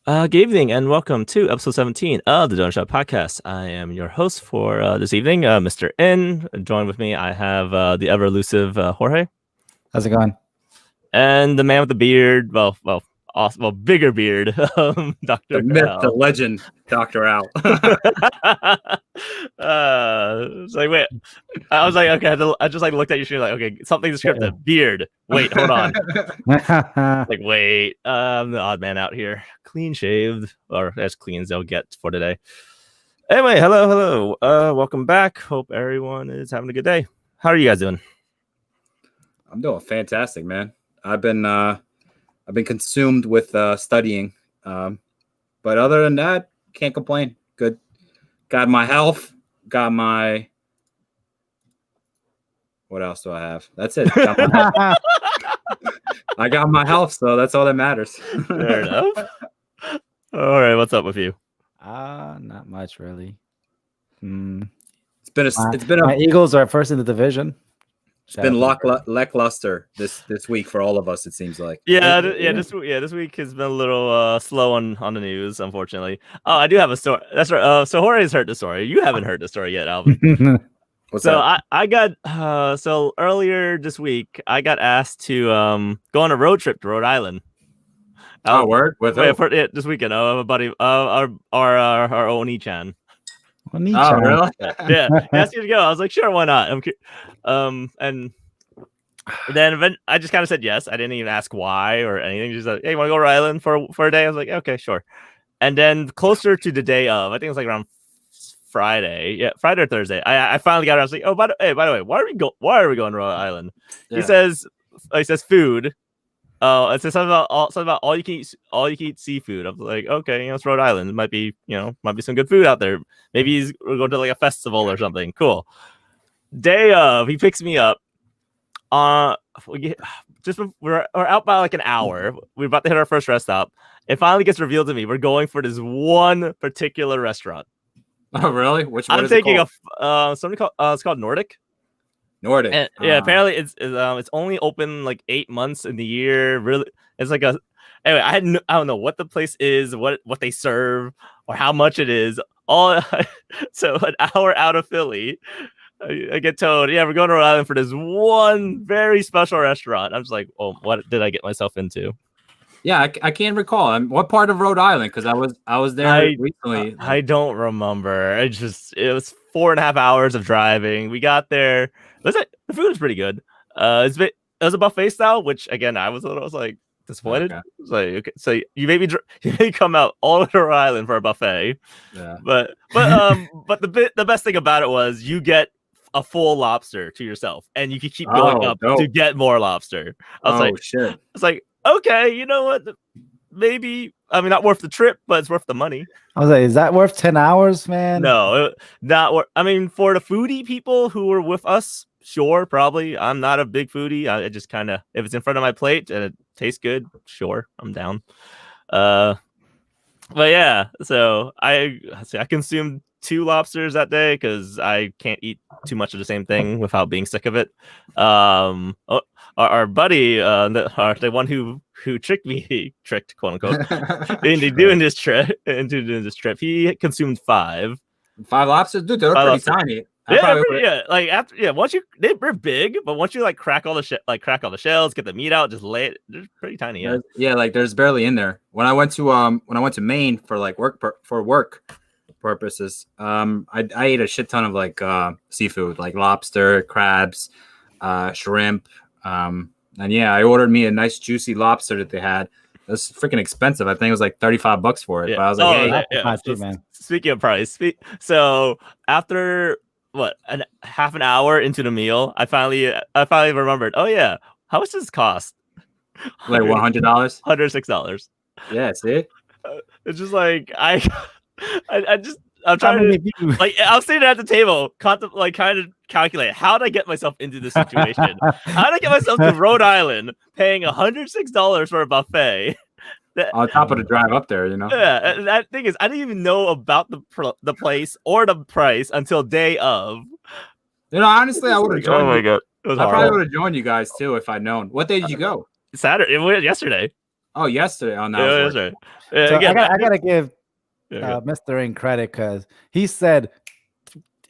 Good evening and welcome to episode 17 of the Donut Shop Podcast. I am your host for this evening, Mr. N. Joined with me, I have the ever elusive Jorge. How's it going? And the man with the beard, bigger beard, Dr. The myth, Al. the legend, Dr. Al. It's like, wait, I was like, okay, I just like looked at your shoe, like, okay, something's scripted. Beard. Wait, hold on. Like, wait, I'm the odd man out here. Clean shaved, or as clean as they'll get for today. Anyway, hello. Welcome back. Hope everyone is having a good day. How are you guys doing? I'm doing fantastic, man. I've been consumed with studying, but other than that, can't complain. Good. Got my health. Got my. What else do I have? That's it. I got my health, so that's all that matters. Fair enough. All right, what's up with you? Not much really. It's been my Eagles are first in the division. It's been lackluster this week for all of us. It seems like. This week has been a little slow on the news, unfortunately. Oh, I do have a story. That's right. So Jorge's heard the story. You haven't heard the story yet, Alvin. I got so earlier this week I got asked to go on a road trip to Rhode Island. Oh, word with this weekend. A buddy, our Oni-chan. Oh, really? Yeah, he asked me to go. I was like, sure, why not? And then I just kind of said yes. I didn't even ask why or anything. Just like, hey, you want to go to Rhode Island for a day? I was like, okay, sure. And then closer to the day of, I think it was like around Friday or Thursday. I finally got it. I was like, oh, by the way, why are we going to Rhode Island? Yeah. He says food. Oh, it says something about all you can eat seafood. I was like, okay, it's Rhode Island. It might be some good food out there. Maybe we're going to like a festival or something. Cool. Day of, he picks me up. We're out by like an hour. We're about to hit our first rest stop. It finally gets revealed to me we're going for this one particular restaurant. Oh, really? I'm thinking of something called it's called Nordic. Nordic. And, apparently it's only open like 8 months in the year. Really, it's like anyway. I don't know what the place is, what they serve, or how much it is. So an hour out of Philly, I get told, yeah, we're going to Rhode Island for this one very special restaurant. I'm just like, oh, what did I get myself into? Yeah, I can't recall. What part of Rhode Island? Because I was there recently. I don't remember. It was 4.5 hours of driving. We got there. The food was pretty good. It was a buffet style, which again I was like disappointed. Okay. I was like, okay, so you may come out all over Rhode Island for a buffet. Yeah. But the best thing about it was you get a full lobster to yourself, and you can keep going up to get more lobster. I was like, shit. I was like, okay, you know what? Maybe, I mean, not worth the trip, but it's worth the money. I was like, is that worth 10 hours, man? No, not worth. I mean, for the foodie people who were with us, sure, probably. I'm not a big foodie. I just kind of, if it's in front of my plate and it tastes good, sure, I'm down. But yeah, so I consumed 2 lobsters that day because I can't eat too much of the same thing without being sick of it. Our buddy, the one who tricked me, quote unquote, into doing this trip, he consumed 5. 5 lobsters, dude. They're pretty tiny. They're big, but once you like crack all the shells, get the meat out, just lay it. They're pretty tiny. Yeah, like there's barely in there. When I went to Maine for like work purposes, I ate a shit ton of like seafood, like lobster, crabs, shrimp, and yeah, I ordered me a nice juicy lobster that they had. It was freaking expensive. I think it was like $35 for it. Yeah. But I was like, hey, speaking of price, so after half an hour into the meal, I finally remembered. Oh yeah, how much does this cost? Like $100, $106. Yeah, see, it's just like I'm trying to like I'm sitting at the table, kind of calculate how did I get myself into this situation? How did I get myself to Rhode Island, paying $106 for a buffet? On top of the drive up there, you know. Yeah, and that thing is, I didn't even know about the place or the price until day of. You know, honestly, I would have joined. Oh my god, I probably would have joined you guys too if I'd known. What day did you go? Saturday. It was yesterday. Oh, yesterday. Oh, no. Yeah, that's right. So Again, I gotta give yeah, Mr. In credit because he said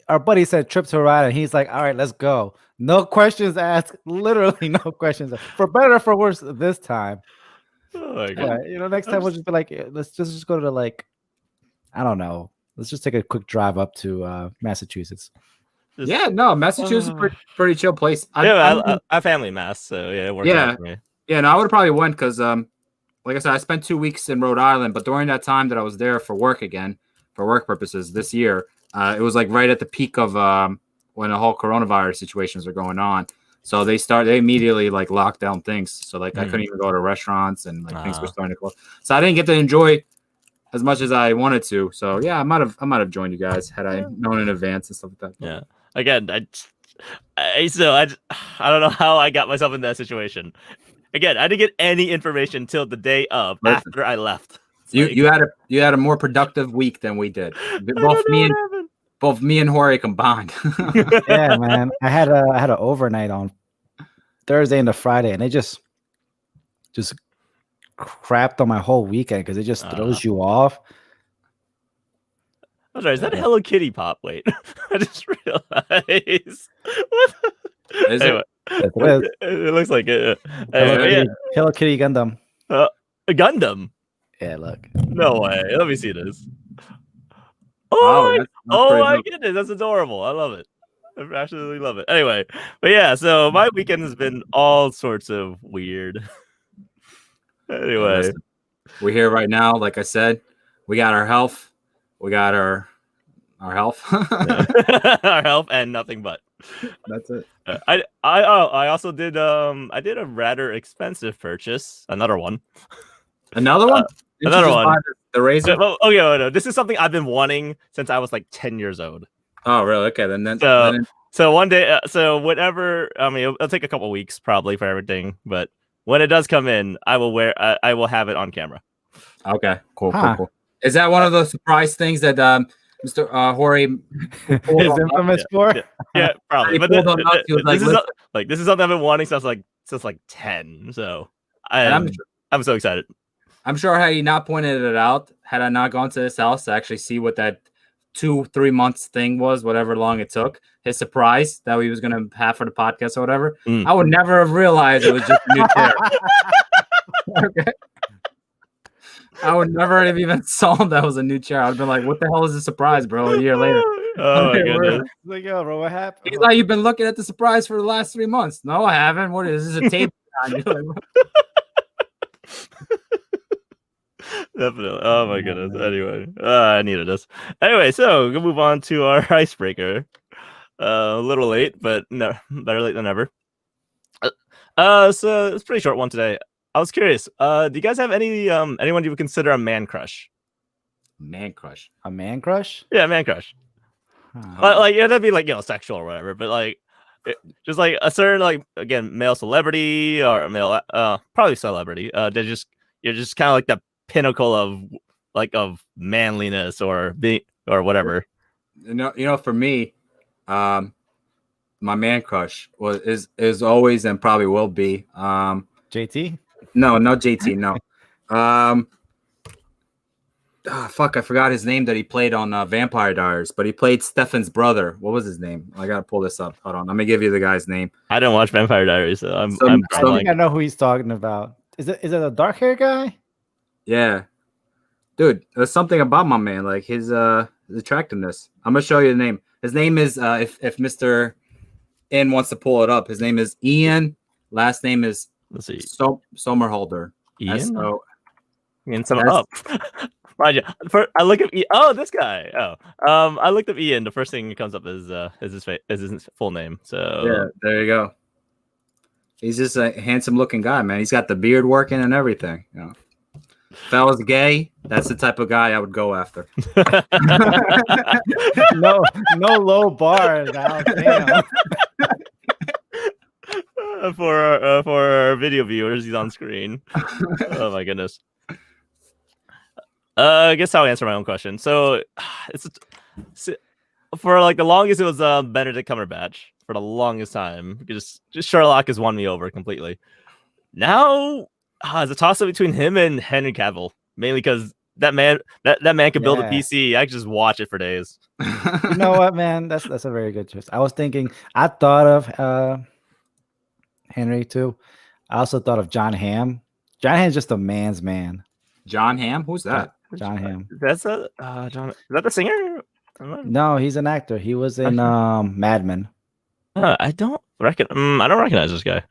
our buddy said trip to ride, and he's like, all right, let's go. No questions asked. Literally no questions asked. For better or for worse this time. oh my God. But next time we'll just be like, let's just go to like, I don't know. Let's just take a quick drive up to Massachusetts. Yeah, no, Massachusetts is pretty chill place. I have family in Mass, so yeah, it works out for me. Yeah, no, I would have probably went because like I said, I spent 2 weeks in Rhode Island, but during that time that I was there for work again, for work purposes this year, it was like right at the peak of when the whole coronavirus situations are going on. So they immediately like locked down things. So like I couldn't even go to restaurants and like things were starting to close. So I didn't get to enjoy as much as I wanted to. So yeah, I might have joined you guys had I known in advance and stuff like that. Yeah. Again, I don't know how I got myself in that situation. Again, I didn't get any information till the day of after I left. You had a more productive week than we did. Both me and Jorge combined. Yeah, man. I had an overnight on Thursday into Friday, and it just crapped on my whole weekend because it just throws you off. I'm sorry, is that a Hello Kitty pop? Wait, I just realized. What? Anyway, it looks like it. Hello Kitty Gundam. A Gundam. Yeah, look. No way. Let me see this. Oh my goodness, that's adorable. I love it. I absolutely love it. Anyway, but yeah, so my weekend has been all sorts of weird. Anyway, we're here right now. Like I said, we got our health. We got our health. Our health and nothing but. That's it. I also did I did a rather expensive purchase. Another one. Another one. Another one. The RAZR. Okay, no, this is something I've been wanting since I was like 10 years old. Oh, really? Okay, then. So one day, so whatever. I mean, it'll take a couple weeks probably for everything, but when it does come in, I will have it on camera. Okay, cool. Is that one of those surprise things that Mr. Jorge is infamous for? Yeah, probably. But this is something I've been wanting since like 10. So I'm so excited. I'm sure had he not pointed it out, had I not gone to his house to actually see what that 2-3 months thing was, whatever long it took, his surprise that he was going to have for the podcast or whatever, I would never have realized it was just a new chair. Okay. I would never have even saw that was a new chair. I'd been like, what the hell is the surprise, bro? A year later. Oh, my goodness. Like, yo, bro, what happened? He's like, you've been looking at the surprise for the last 3 months. No, I haven't. What is this? A tape? Definitely. Oh my goodness. Anyway, I needed this. Anyway, so we'll move on to our icebreaker. A little late, but no, better late than never. So it's a pretty short one today. I was curious. Do you guys have anyone you would consider a man crush? Man crush. A man crush? Yeah, man crush. Like yeah, that'd be like sexual or whatever, but like just like a certain like again male celebrity or male probably celebrity. You're just kind of like the pinnacle of manliness or being or whatever. You know, for me, my man crush is always and probably will be JT. No JT. No. Fuck, I forgot his name that he played on Vampire Diaries, but he played Stefan's brother. What was his name? I gotta pull this up. Hold on, let me give you the guy's name. I don't watch Vampire Diaries, so I think I know who he's talking about. Is it a dark hair guy? Yeah, dude, there's something about my man, like his attractiveness. I'm gonna show you the name. His name is if Mr. N wants to pull it up, his name is Ian. Last name is Somerhalder. Ian. Up. Mind you, I look at this guy. I looked up Ian. The first thing that comes up is his full name. So yeah, there you go. He's just a handsome-looking guy, man. He's got the beard working and everything. You know, if I was gay, that's the type of guy I would go after. no low bars. Damn. For our video viewers, he's on screen. Oh my goodness. I guess I'll answer my own question. So it's for like the longest it was Benedict Cumberbatch for the longest time because just Sherlock has won me over completely. Now it's a toss up between him and Henry Cavill, mainly because that man can build a Yeah. PC. I could just watch it for days. You know what, man? That's a very good choice. I was thinking. I thought of Henry too. I also thought of John Hamm. John Hamm's just a man's man. John Hamm? Who's that? John Hamm. That's a John. Is that the singer? No, he's an actor. He was in Mad Men. I don't recognize this guy.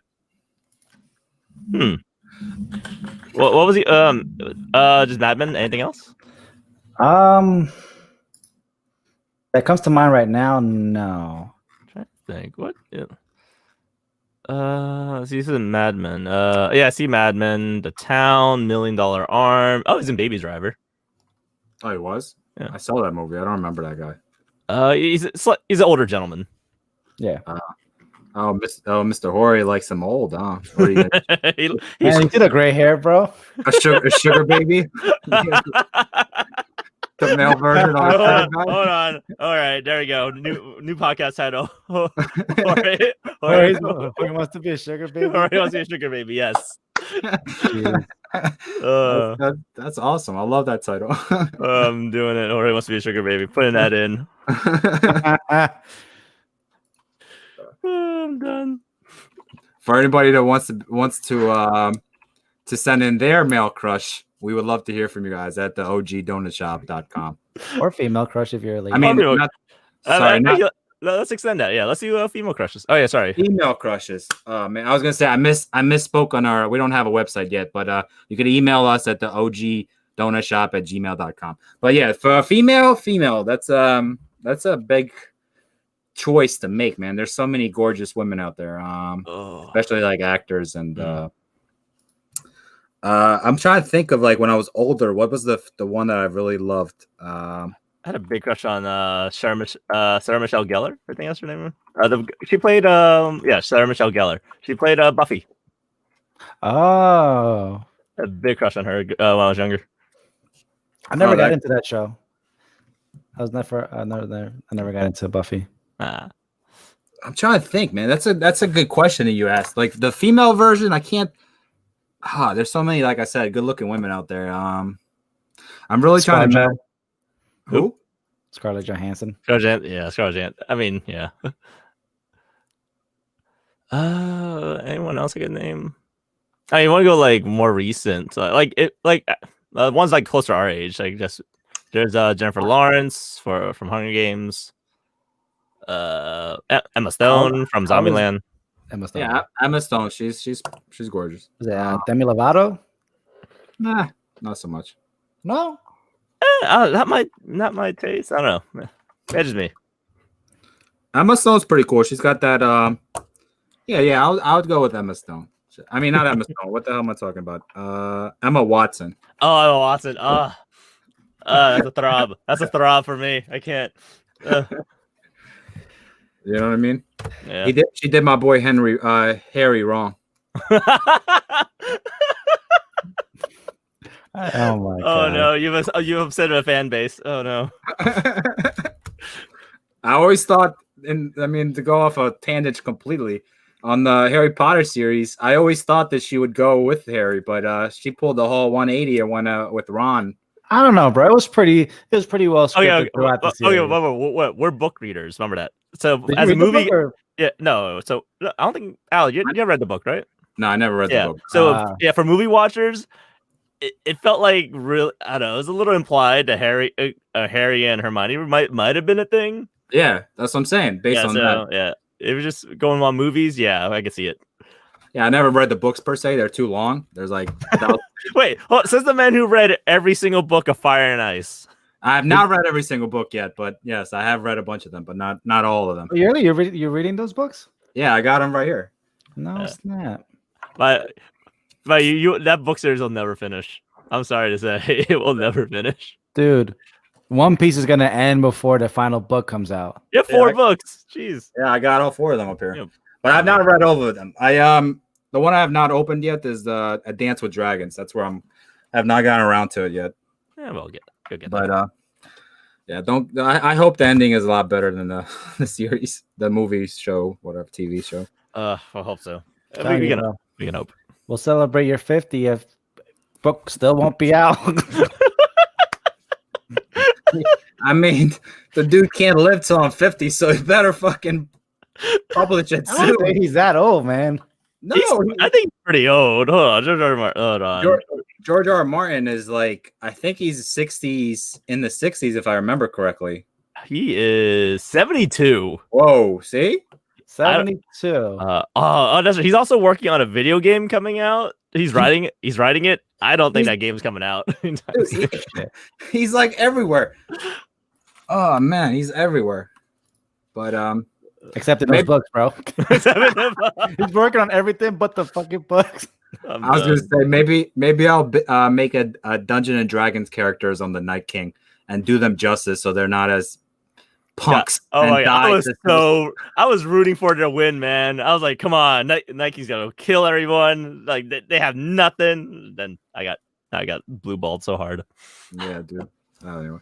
What was he? Just Mad Men. Anything else? That comes to mind right now. No. I'm trying to think. What? Yeah. See, this is Mad Men. Yeah, I see Mad Men, The Town, $1 Million Arm. Oh, he's in Baby Driver. Oh, he was? Yeah. I saw that movie. I don't remember that guy. He's an older gentleman. Yeah. Mr. Jorge likes him old, huh? What are you gonna- Man, you did a gray hair, bro. a sugar baby? The male version of Hold on. All right, there we go. New podcast title. Jorge wants to be a sugar baby. Jorge wants to be a sugar baby. Yes. That's awesome. I love that title. I'm doing it. Jorge wants to be a sugar baby. Putting that in. I'm done. For anybody that wants to send in their male crush, we would love to hear from you guys at the ogdonutshop.com. Or female crush if you're a lady. I mean, let's extend that. Yeah, let's do female crushes. Oh yeah, sorry. Female crushes. Man, I was gonna say I misspoke on our. We don't have a website yet, but you could email us at the ogdonutshop@gmail.com. But yeah, for a female, that's a big choice to make, man. There's so many gorgeous women out there, especially like actors and. I'm trying to think of like when I was older. What was the one that I really loved? I had a big crush on Sarah Michelle Gellar. I think that's her name. She played Sarah Michelle Gellar. She played Buffy. Oh, I had a big crush on her when I was younger. I never got into that show. I never got into Buffy. I'm trying to think, man. That's a good question that you asked. Like the female version, I can't. There's so many, like I said, good-looking women out there. I'm really trying to. Who? Scarlett Johansson. Scarlett Johansson. I mean, yeah. Anyone else I could name? I mean, you want to go like more recent, ones like close to our age. Like just there's Jennifer Lawrence from Hunger Games. Emma Stone from Zombieland. Emma Stone. Yeah, Emma Stone. She's gorgeous. Is that Demi Lovato? Nah, not so much. No. Not my taste. I don't know. That's just me. Emma Stone's pretty cool. She's got that. I would go with Emma Stone. I mean, not Emma Stone. What the hell am I talking about? Emma Watson. Oh, Emma Watson. That's a throb. That's a throb for me. I can't. You know what I mean? Yeah. She did my boy Harry wrong. Oh my god. Oh no, you've upset a fan base. Oh no. I always thought, to go off a tangent completely, on the Harry Potter series, I always thought that she would go with Harry, but she pulled the whole 180 and went out with Ron. I don't know, bro. It was pretty well scripted throughout the series. Okay, we're book readers. Remember that. So as a movie, yeah, no. So I don't think Al, you read the book, right? No, I never read the book. So for movie watchers, it felt like real. I don't know. It was a little implied that Harry and Hermione might have been a thing. Yeah, that's what I'm saying. Based on that, yeah, it was just going on movies. Yeah, I could see it. Yeah, I never read the books per se. They're too long. There's like wait. Says the man who read every single book of Fire and Ice. I have not read every single book yet, but yes, I have read a bunch of them, but not all of them. Really, you're reading those books? Yeah, I got them right here. No snap. But you that book series will never finish. I'm sorry to say, it will never finish. Dude, One Piece is gonna end before the final book comes out. You have four books. Jeez. Yeah, I got all four of them up here. Yep. But I've not read all of them. The one I have not opened yet is A Dance with Dragons. That's where I have not gotten around to it yet. Yeah, we'll get but I hope the ending is a lot better than the series, the movie show, whatever TV show. I hope so. We can hope. We'll celebrate your 50th. Book still won't be out. I mean, the dude can't live till I'm 50, so he better fucking publish it I don't think soon. he's that old, man. No, I think he's pretty old. Hold on, hold on. George R. R. Martin is like, I think he's 60s, in the 60s, if I remember correctly. He is 72. Whoa, see? 72. That's right. He's also working on a video game coming out. He's writing it. I don't think that game's coming out. Dude, he's like everywhere. Oh man, he's everywhere. But Except in those books, bro. He's working on everything but the fucking books. I was gonna say maybe I'll make a Dungeons and Dragons characters on the Night King and do them justice so they're not as punks. Yeah. Oh my god! I was rooting for it to win, man. I was like, come on, Nike's gonna kill everyone. Like they have nothing. Then I got blue balled so hard. Yeah, dude. Anyway,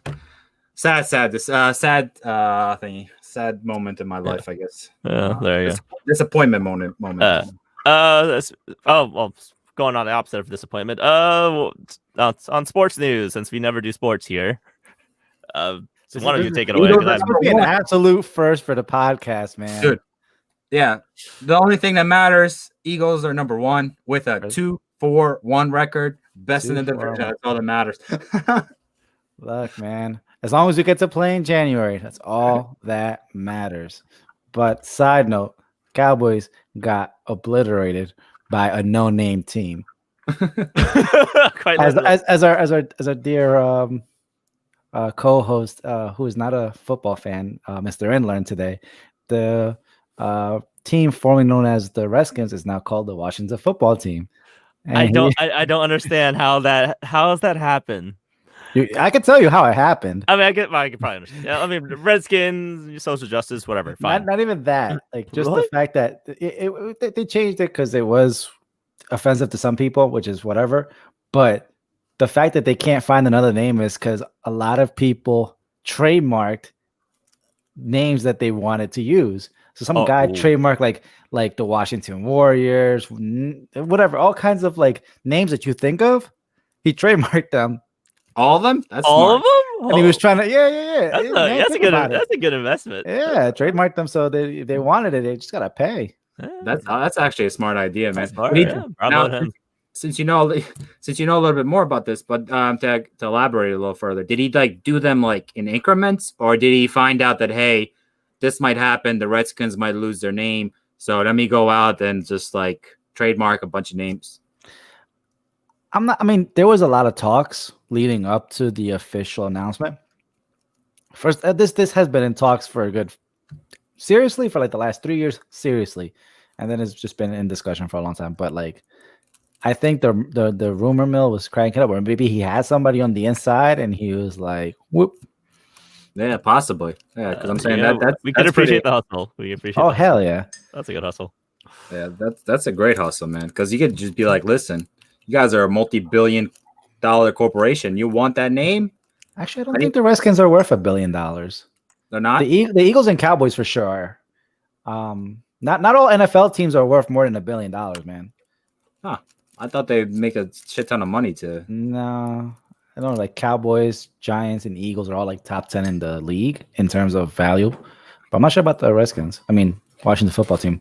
sad thingy. Sad moment in my life, I guess. There you go. Disappointment moment. Going on the opposite of disappointment. On sports news, since we never do sports here. So one of you take it away. That's going to be an absolute first for the podcast, man. Dude. Yeah. The only thing that matters, Eagles are number 1 with a 2-4-1 record. Best in the division. That's all that matters. Look, man. As long as we get to play in January, that's all that matters. But side note, Cowboys got obliterated by a no-name team. as our dear co-host, who is not a football fan, Mr. Inland today, the team formerly known as the Redskins is now called the Washington Football Team. And I don't understand how has that happened. I can tell you how it happened. I mean, I could probably understand. Yeah, I mean, Redskins, social justice, whatever. Fine. Not even that. Like just the fact that they changed it because it was offensive to some people, which is whatever. But the fact that they can't find another name is because a lot of people trademarked names that they wanted to use. So some guy trademarked like the Washington Warriors, whatever, all kinds of like names that you think of. He trademarked them. All of them? That's all smart. of them? Oh. And he was trying to, yeah. That's a good investment. Yeah, trademarked them, so they wanted it. They just gotta pay. Yeah. That's actually a smart idea, man. Since you know a little bit more about this, but to elaborate a little further, did he like do them like in increments, or did he find out that hey, this might happen, the Redskins might lose their name, so let me go out and just like trademark a bunch of names? I mean, there was a lot of talks leading up to the official announcement. First, this has been in talks for seriously for like the last 3 years, seriously, and then it's just been in discussion for a long time. But like, I think the rumor mill was cranking up, or maybe he had somebody on the inside, and he was like, "Whoop." Yeah, possibly. Yeah, because I'm saying that we can appreciate the hustle. We appreciate. Oh hell yeah, that's a good hustle. Yeah, that's a great hustle, man. Because you could just be like, listen, you guys are a multi-billion-dollar corporation. You want that name? Actually, I don't think the Redskins are worth $1 billion. They're not. The Eagles and Cowboys for sure. Not all NFL teams are worth more than $1 billion, man. Huh. I thought they'd make a shit ton of money to. No, I don't know. Like Cowboys, Giants, and Eagles are all like top 10 in the league in terms of value. But I'm not sure about the Redskins. I mean, Washington Football Team.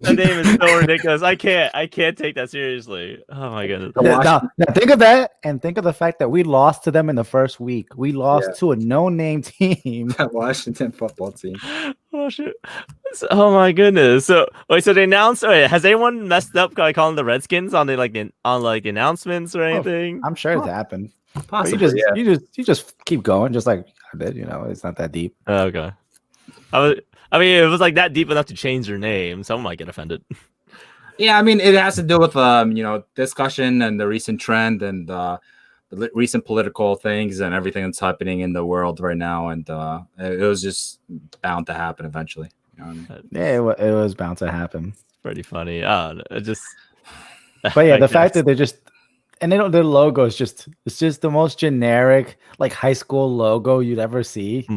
The name is so ridiculous. I can't take that seriously. Oh my goodness. Now think of that, and think of the fact that we lost to them in the first week. We lost to a no-name team. Washington Football Team. Oh shit. Oh my goodness. So they announced. Has anyone messed up by calling the Redskins on the announcements or anything? I'm sure it's happened. Possibly. You just keep going, just like I did. It's not that deep. Okay. I mean, it was like that deep enough to change their name. Someone might get offended. Yeah, I mean, it has to do with discussion and the recent trend and the recent political things and everything that's happening in the world right now, and it was just bound to happen eventually. You know what I mean? Yeah, it was bound to happen. Pretty funny. But yeah, the fact that they're just and their logo is just the most generic like high school logo you'd ever see.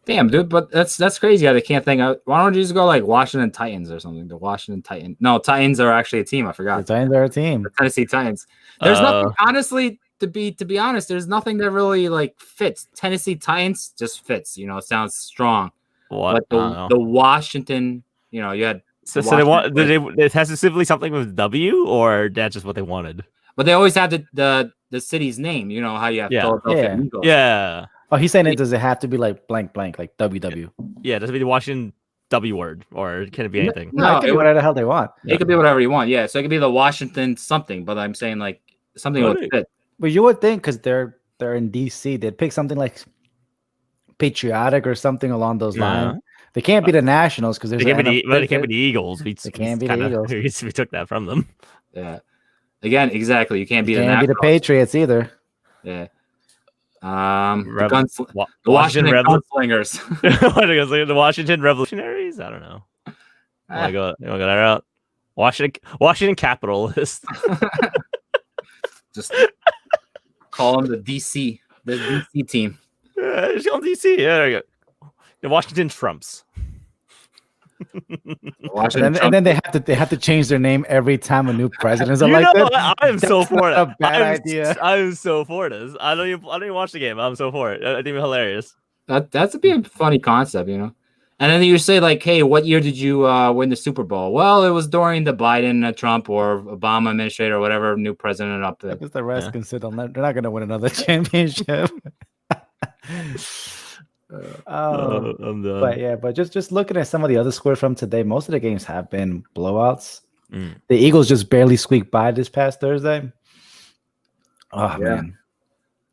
Damn, dude, but that's crazy how they can't think of. Why don't you just go like Washington Titans or something? The Washington Titans. No, Titans are actually a team. I The forgot. Titans are a team. The Tennessee Titans. There's nothing, honestly, to be honest, there's nothing that really like fits. Tennessee Titans just fits. You know, it sounds strong. What? But the Washington, you know, you had. So they want it has specifically something with W, or that's just what they wanted. But they always have the city's name. You know how you have Philadelphia Eagles. Yeah. Oh, he's saying does it have to be like blank, like WW? Yeah, does it be the Washington W word, or can it be anything? No, it can be whatever the hell they want. It could be whatever you want. Yeah, so it could be the Washington something. But I'm saying like something would fit. But you would think because they're in DC, they'd pick something like patriotic or something along those lines. They can't be the Nationals because they can't be the Eagles. They can't be the Eagles. We took that from them. Yeah. Again, exactly. You can't be the Patriots either. Yeah. The Washington Gunslingers. The Washington Revolutionaries? I don't know. You want to go that route? Washington Capitalist. Just call them the DC team. Just call them DC. Yeah, there you go. The Washington Trumps. And then they have to change their name every time a new president is elected. I'm so for it. A bad idea. I'm so for this. I don't even watch the game. I'm so for it. I think it's hilarious. That's a funny concept, you know. And then you say like, "Hey, what year did you win the Super Bowl?" Well, it was during the Biden, Trump, or Obama administration, or whatever new president up there. Because the rest can sit on that. They're not going to win another championship. I'm done. But just looking at some of the other scores from today, most of the games have been blowouts. The Eagles just barely squeaked by this past Thursday. Oh man,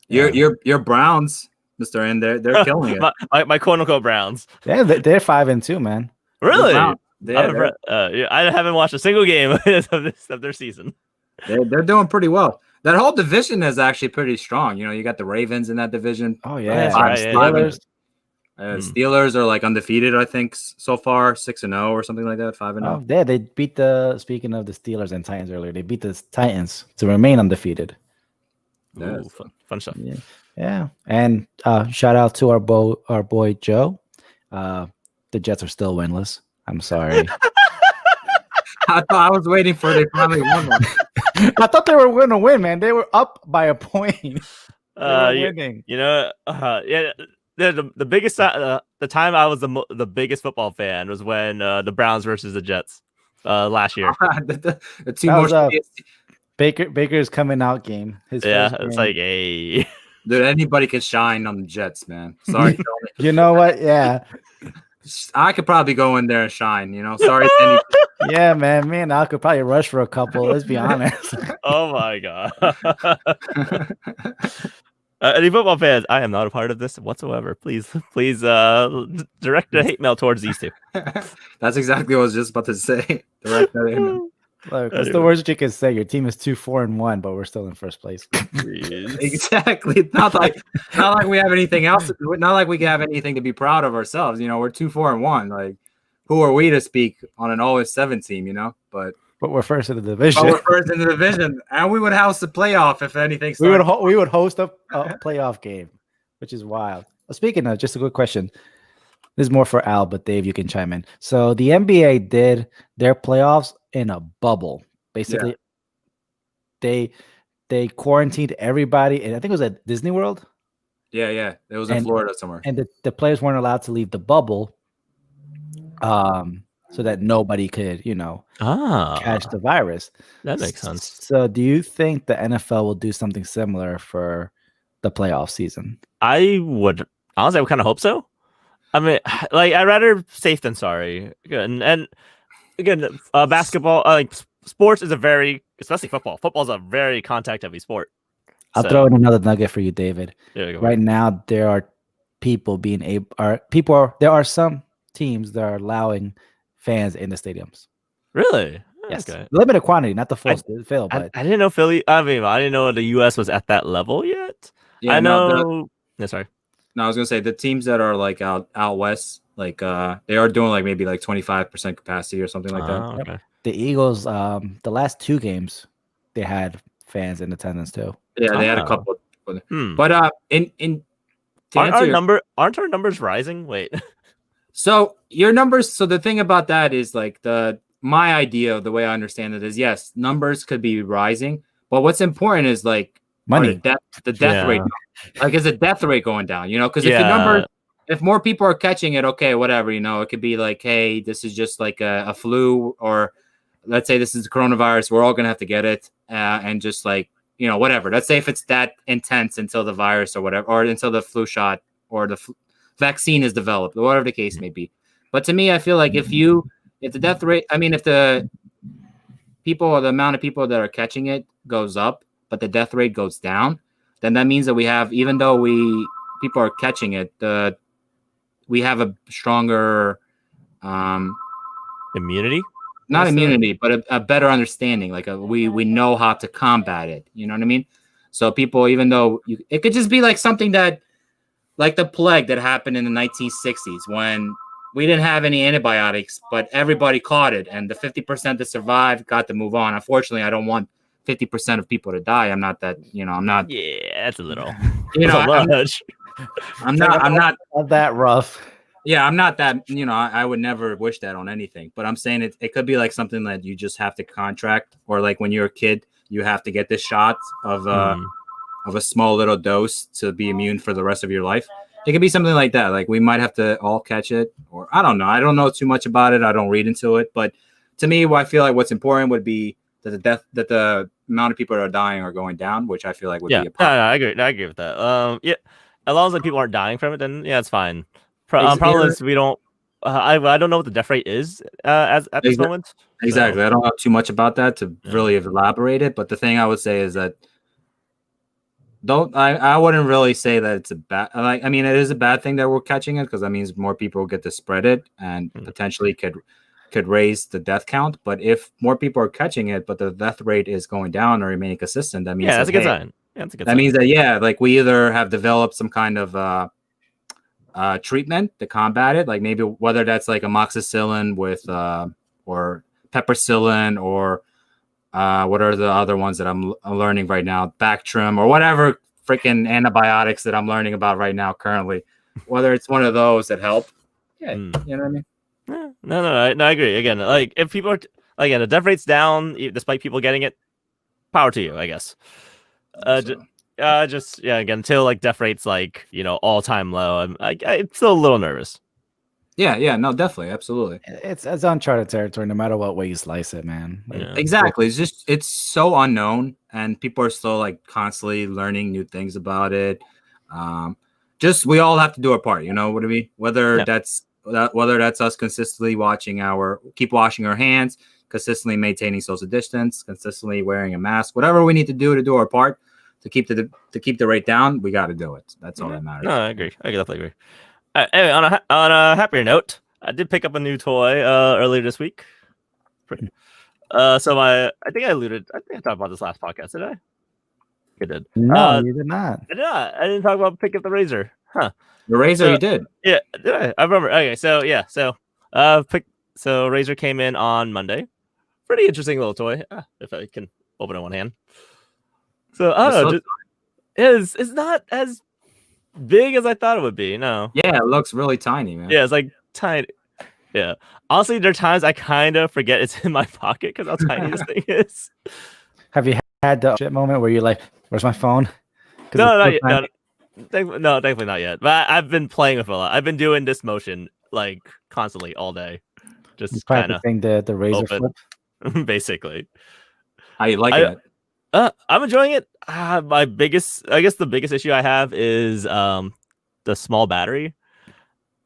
your Browns, Mr. N, they're killing it. my quote unquote Browns. Yeah, they're 5-2, man. Really? I haven't watched a single game of their season. They're doing pretty well. That whole division is actually pretty strong. You know, you got the Ravens in that division. Oh yeah, Steelers. Steelers are like undefeated, I think, so far, 6-0 or something like that, 5-0. Oh, yeah, they beat speaking of the Steelers and Titans earlier, they beat the Titans to remain undefeated. Ooh, fun stuff. Yeah. And shout out to our boy Joe. The Jets are still winless. I'm sorry. I thought I was waiting for they finally won one. I thought they were going to win, man. They were up by a point. Winning. The biggest the time I was the biggest football fan was when the Browns versus the Jets last year. the two more Baker's coming out game. It's like hey, dude, anybody can shine on the Jets, man. Sorry, you know what? Yeah, I could probably go in there and shine. You know, sorry. Yeah, man. Me and I could probably rush for a couple. Let's be honest. Oh my god. Any football fans, I am not a part of this whatsoever. Please direct a hate mail towards these two. That's exactly what I was just about to say. Direct that email. Look, that's the worst you can say. Your team is 2-4-1, but we're still in first place. Exactly. Not like we have anything else. Not like we have anything to be proud of ourselves. You know, we're 2-4-1. Like, who are we to speak on an 0-7 team? You know, but we're first in the division. And we would house the playoff if anything. We would host a playoff game, which is wild. Speaking of, just a quick question. This is more for Al, but Dave, you can chime in. So the NBA did their playoffs in a bubble. Basically, they quarantined everybody, and I think it was at Disney World. Yeah. It was in Florida somewhere. And the players weren't allowed to leave the bubble. So that nobody could, catch the virus. That makes sense. So do you think the NFL will do something similar for the playoff season? I would kind of hope so. I mean, like, I'd rather safe than sorry. And again, basketball, sports is especially football. Football is a very contact heavy sport. I'll throw in another nugget for you, David. Right now, there are people there are some teams that are allowing fans in the stadiums. Really? Yes. Okay. Limited quantity, not the full fill. But I didn't know Philly. I didn't know the U.S. was at that level yet. Yeah, I know. Sorry. No, I was gonna say the teams that are like out west, like they are doing like maybe like 25% capacity or something like that. Okay. The Eagles, the last 2 games, they had fans in attendance too. Yeah, they had a couple. But in Aren't our numbers rising? Wait. So your numbers. So the thing about that is like my idea of the way I understand it is yes, numbers could be rising, but what's important is like money. The death rate. Like is the death rate going down? Because if more people are catching it, okay, whatever. It could be like, hey, this is just like a flu, or let's say this is the coronavirus. We're all gonna have to get it, and just like whatever. Let's say if it's that intense until the virus or whatever, or until the flu shot or the vaccine is developed, or whatever the case may be. But to me, I feel like if the death rate, if the people or the amount of people that are catching it goes up, but the death rate goes down, then that means that we have, even though people are catching it, we have a stronger immunity. Not immunity, but a better understanding. Like we know how to combat it. You know what I mean? So people, even though it could just be like something that, like the plague that happened in the 1960s when we didn't have any antibiotics, but everybody caught it, and the 50% that survived got to move on. Unfortunately, I don't want 50% of people to die. I'm not that. I'm not. Yeah, that's a little. I'm not that rough. Yeah, I'm not that, I would never wish that on anything, but I'm saying it could be like something that you just have to contract, or like when you're a kid, you have to get this shot of a small little dose to be immune for the rest of your life. It could be something like that. Like we might have to all catch it, or I don't know. I don't know too much about it. I don't read into it, but to me, I feel like what's important would be that the amount of people that are dying are going down, which I feel like would be a problem. I agree with that. Yeah, as long as like people aren't dying from it, then yeah, it's fine. Problem is we don't. I don't know what the death rate is at this moment. Exactly, so. I don't know too much about that to really elaborate it. But the thing I would say is that I wouldn't really say that it's a bad. It is a bad thing that we're catching it, because that means more people get to spread it and potentially could raise the death count. But if more people are catching it, but the death rate is going down or remaining consistent, that means that's a good sign. Yeah, that's a good sign. That means that like we either have developed some kind of treatment to combat it, like maybe whether that's like amoxicillin with or penicillin, or what are the other ones that I'm learning right now, Bactrim, or whatever freaking antibiotics that I'm learning about right now currently, whether it's one of those that help. Yeah, you know what I mean? Yeah, no, I agree. Again, like if people are, again, the death rate's down despite people getting it, power to you, I guess. Again, until like death rates like all time low, I'm still a little nervous. Yeah, no, definitely, absolutely. It's uncharted territory, no matter what way you slice it, man. Exactly. It's so unknown, and people are still like constantly learning new things about it. We all have to do our part. You know what I mean? Whether that's us consistently keep washing our hands, consistently maintaining social distance, consistently wearing a mask, whatever we need to do our part to keep the rate down, we got to do it. That's all that matters. No, I agree. I definitely agree. Anyway, on a happier note, I did pick up a new toy earlier this week. I think I talked about this last podcast, did I? I did. No, you did not. I did not. I didn't talk about pick up the RAZR. Huh. The RAZR, you did. Yeah, did I? I remember. Okay, so RAZR came in on Monday. Pretty interesting little toy. If I can open it in one hand. So I don't know. It's not as big as I thought it would be. No. Yeah, it looks really tiny, man. Yeah, it's like tiny. Yeah. Honestly, there are times I kind of forget it's in my pocket because how tiny this thing is. Have you had the shit moment where you're like, "Where's my phone?" No, not yet. No, thankfully not yet. But I've been playing with it a lot. I've been doing this motion like constantly all day. Just practicing the RAZR flip. Basically. How you like it? I'm enjoying it. The biggest issue I have is the small battery.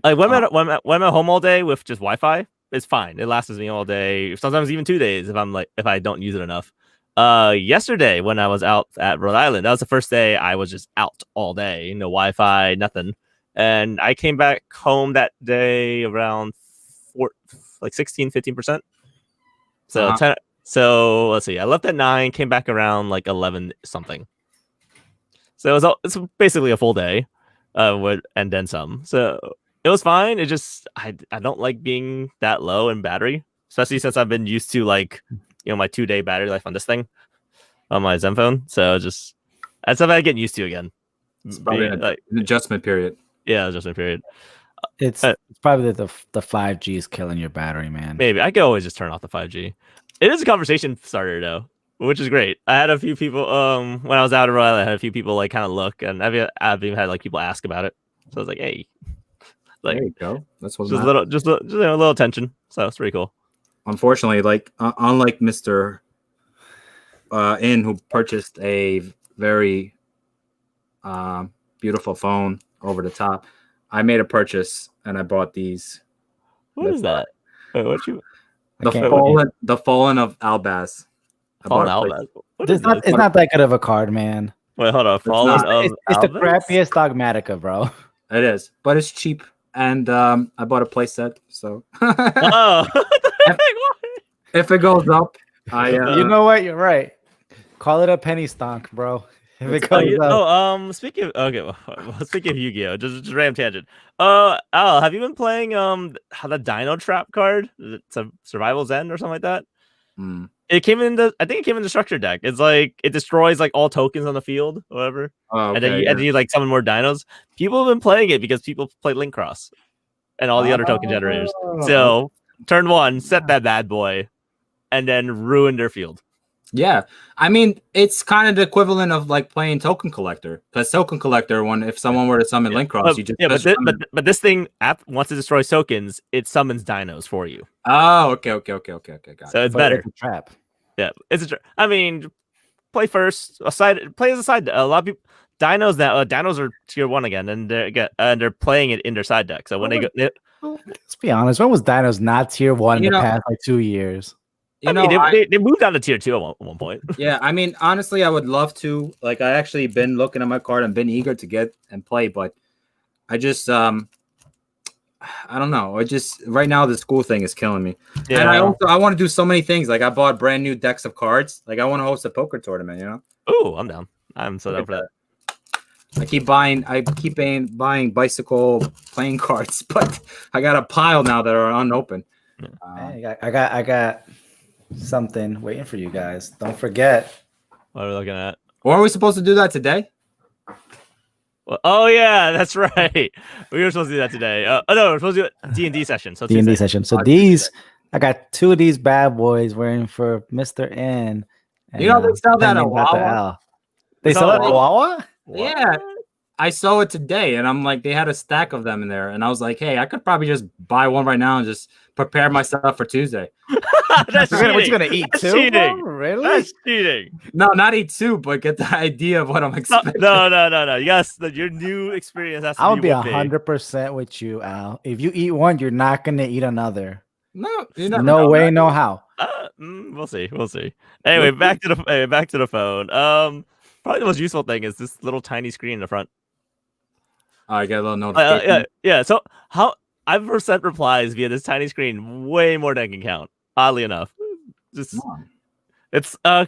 Like when I'm at home all day with just Wi-Fi, it's fine. It lasts me all day. Sometimes even 2 days if I don't use it enough. Yesterday when I was out at Rhode Island, that was the first day I was just out all day. No Wi-Fi, nothing. And I came back home that day around 16-15%. So 10. So let's see. I left at 9, came back around like 11 something. So it's basically a full day, and then some. So it was fine. It just I don't like being that low in battery, especially since I've been used to like my 2-day battery life on this thing, on my Zenfone. So that's something I'm getting used to again. It's probably an adjustment period. Yeah, adjustment period. It's probably the 5G is killing your battery, man. Maybe I could always just turn off the 5G. It is a conversation starter though, which is great. I had a few people when I was out in Rhode Island, I had a few people like kind of look, and I've even had like people ask about it. So I was like, hey, like there you go. That's what just a little tension. So it's pretty cool. Unfortunately, like unlike Mr. In who purchased a very beautiful phone over the top, I made a purchase and I bought these. What is that? Wait, what you? The Fallen of Albaz. Fallen Albaz. It's not that good of a card, man. Wait, hold on. Fallen of it's the crappiest Dogmatica, bro. It is, but it's cheap, and I bought a playset. So, oh, if it goes up, you know what? You're right. Call it a penny stonk, bro. If it goes up. Speaking of Yu-Gi-Oh, just random tangent. Al, have you been playing the Dino Trap card? It's a Survival's End or something like that. I think it came in the structure deck. It's like it destroys like all tokens on the field, or whatever. Oh, okay, and then you like summon more dinos. People have been playing it because people play Link Cross and all the other token generators. So turn 1, set that bad boy, and then ruin their field. Yeah, I mean it's kind of the equivalent of like playing Token Collector, because Token Collector, if someone were to summon Link Cross, you just but this thing once it destroys tokens, it summons dinos for you. Oh, okay, got it. So it's better. It's a trap. Yeah, it's a trap. I mean, play first. Play as a side. A lot of people dinos are tier 1 again, and they're playing it in their side deck. So when let's be honest, when was dinos not tier 1 in the past like 2 years? They moved down to tier 2 at one point. Yeah, I mean, honestly, I would love to. Like, I actually been looking at my card and been eager to get and play, but I just, I don't know. Right now the school thing is killing me. Yeah. And I want to do so many things. Like, I bought brand new decks of cards. Like, I want to host a poker tournament. Oh, I'm down. I'm so down for that. I keep buying bicycle playing cards, but I got a pile now that are unopened. Hey, I got something waiting for you guys. Don't forget. What are we looking at? Weren't we supposed to do that today? Well, oh yeah, that's right. We were supposed to do that today. No, we're supposed to do a D&D session. So D&D session. So I got 2 of these bad boys waiting for Mr. N. And, they sell that at Wawa. They sell it at Wawa? Yeah. I saw it today, and I'm like, they had a stack of them in there, and I was like, hey, I could probably just buy one right now and just prepare myself for Tuesday. That's cheating. What you gonna eat? That's 2? Cheating. Really? That's cheating. No, not eat 2, but get the idea of what I'm expecting. No. Yes, your new experience has to I'll be 100% with you, Al. If you eat one, you're not gonna eat another. No way, no how. We'll see. Anyway, back to the phone. Probably the most useful thing is this little tiny screen in the front. I get a little notification. Yeah. So I've sent replies via this tiny screen way more than I can count. Oddly enough, it's I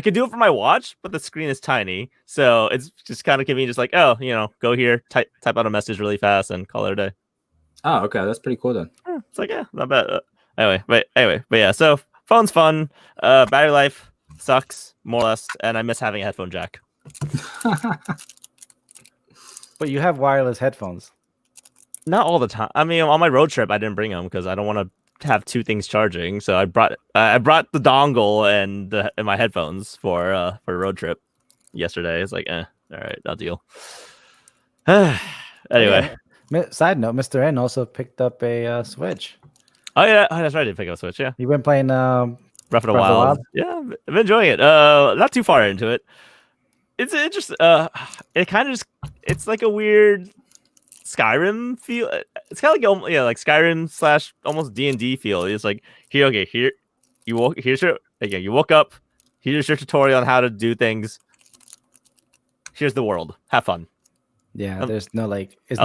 could do it for my watch, but the screen is tiny, so it's just kind of convenient. Just like, go here, type out a message really fast, and call it a day. Oh, okay, that's pretty cool then. It's like not bad. But yeah. So phone's fun. Battery life sucks more or less, and I miss having a headphone jack. But you have wireless headphones. Not all the time. I mean, on my road trip, I didn't bring them because I don't want to have 2 things charging. So I brought the dongle and my headphones for a road trip yesterday. It's like, all right, I'll deal. Anyway, side note: Mr. N also picked up a Switch. Oh yeah, that's right. I did pick up a Switch. Yeah, you've been playing Breath of the Wild. Yeah, I've been enjoying it. Not too far into it. It's interesting. It kind of just it's like a weird Skyrim feel. It's kind of like Skyrim / almost D&D feel. It's like here you woke up. Here's your tutorial on how to do things. Here's the world. Have fun. Yeah, there's no it's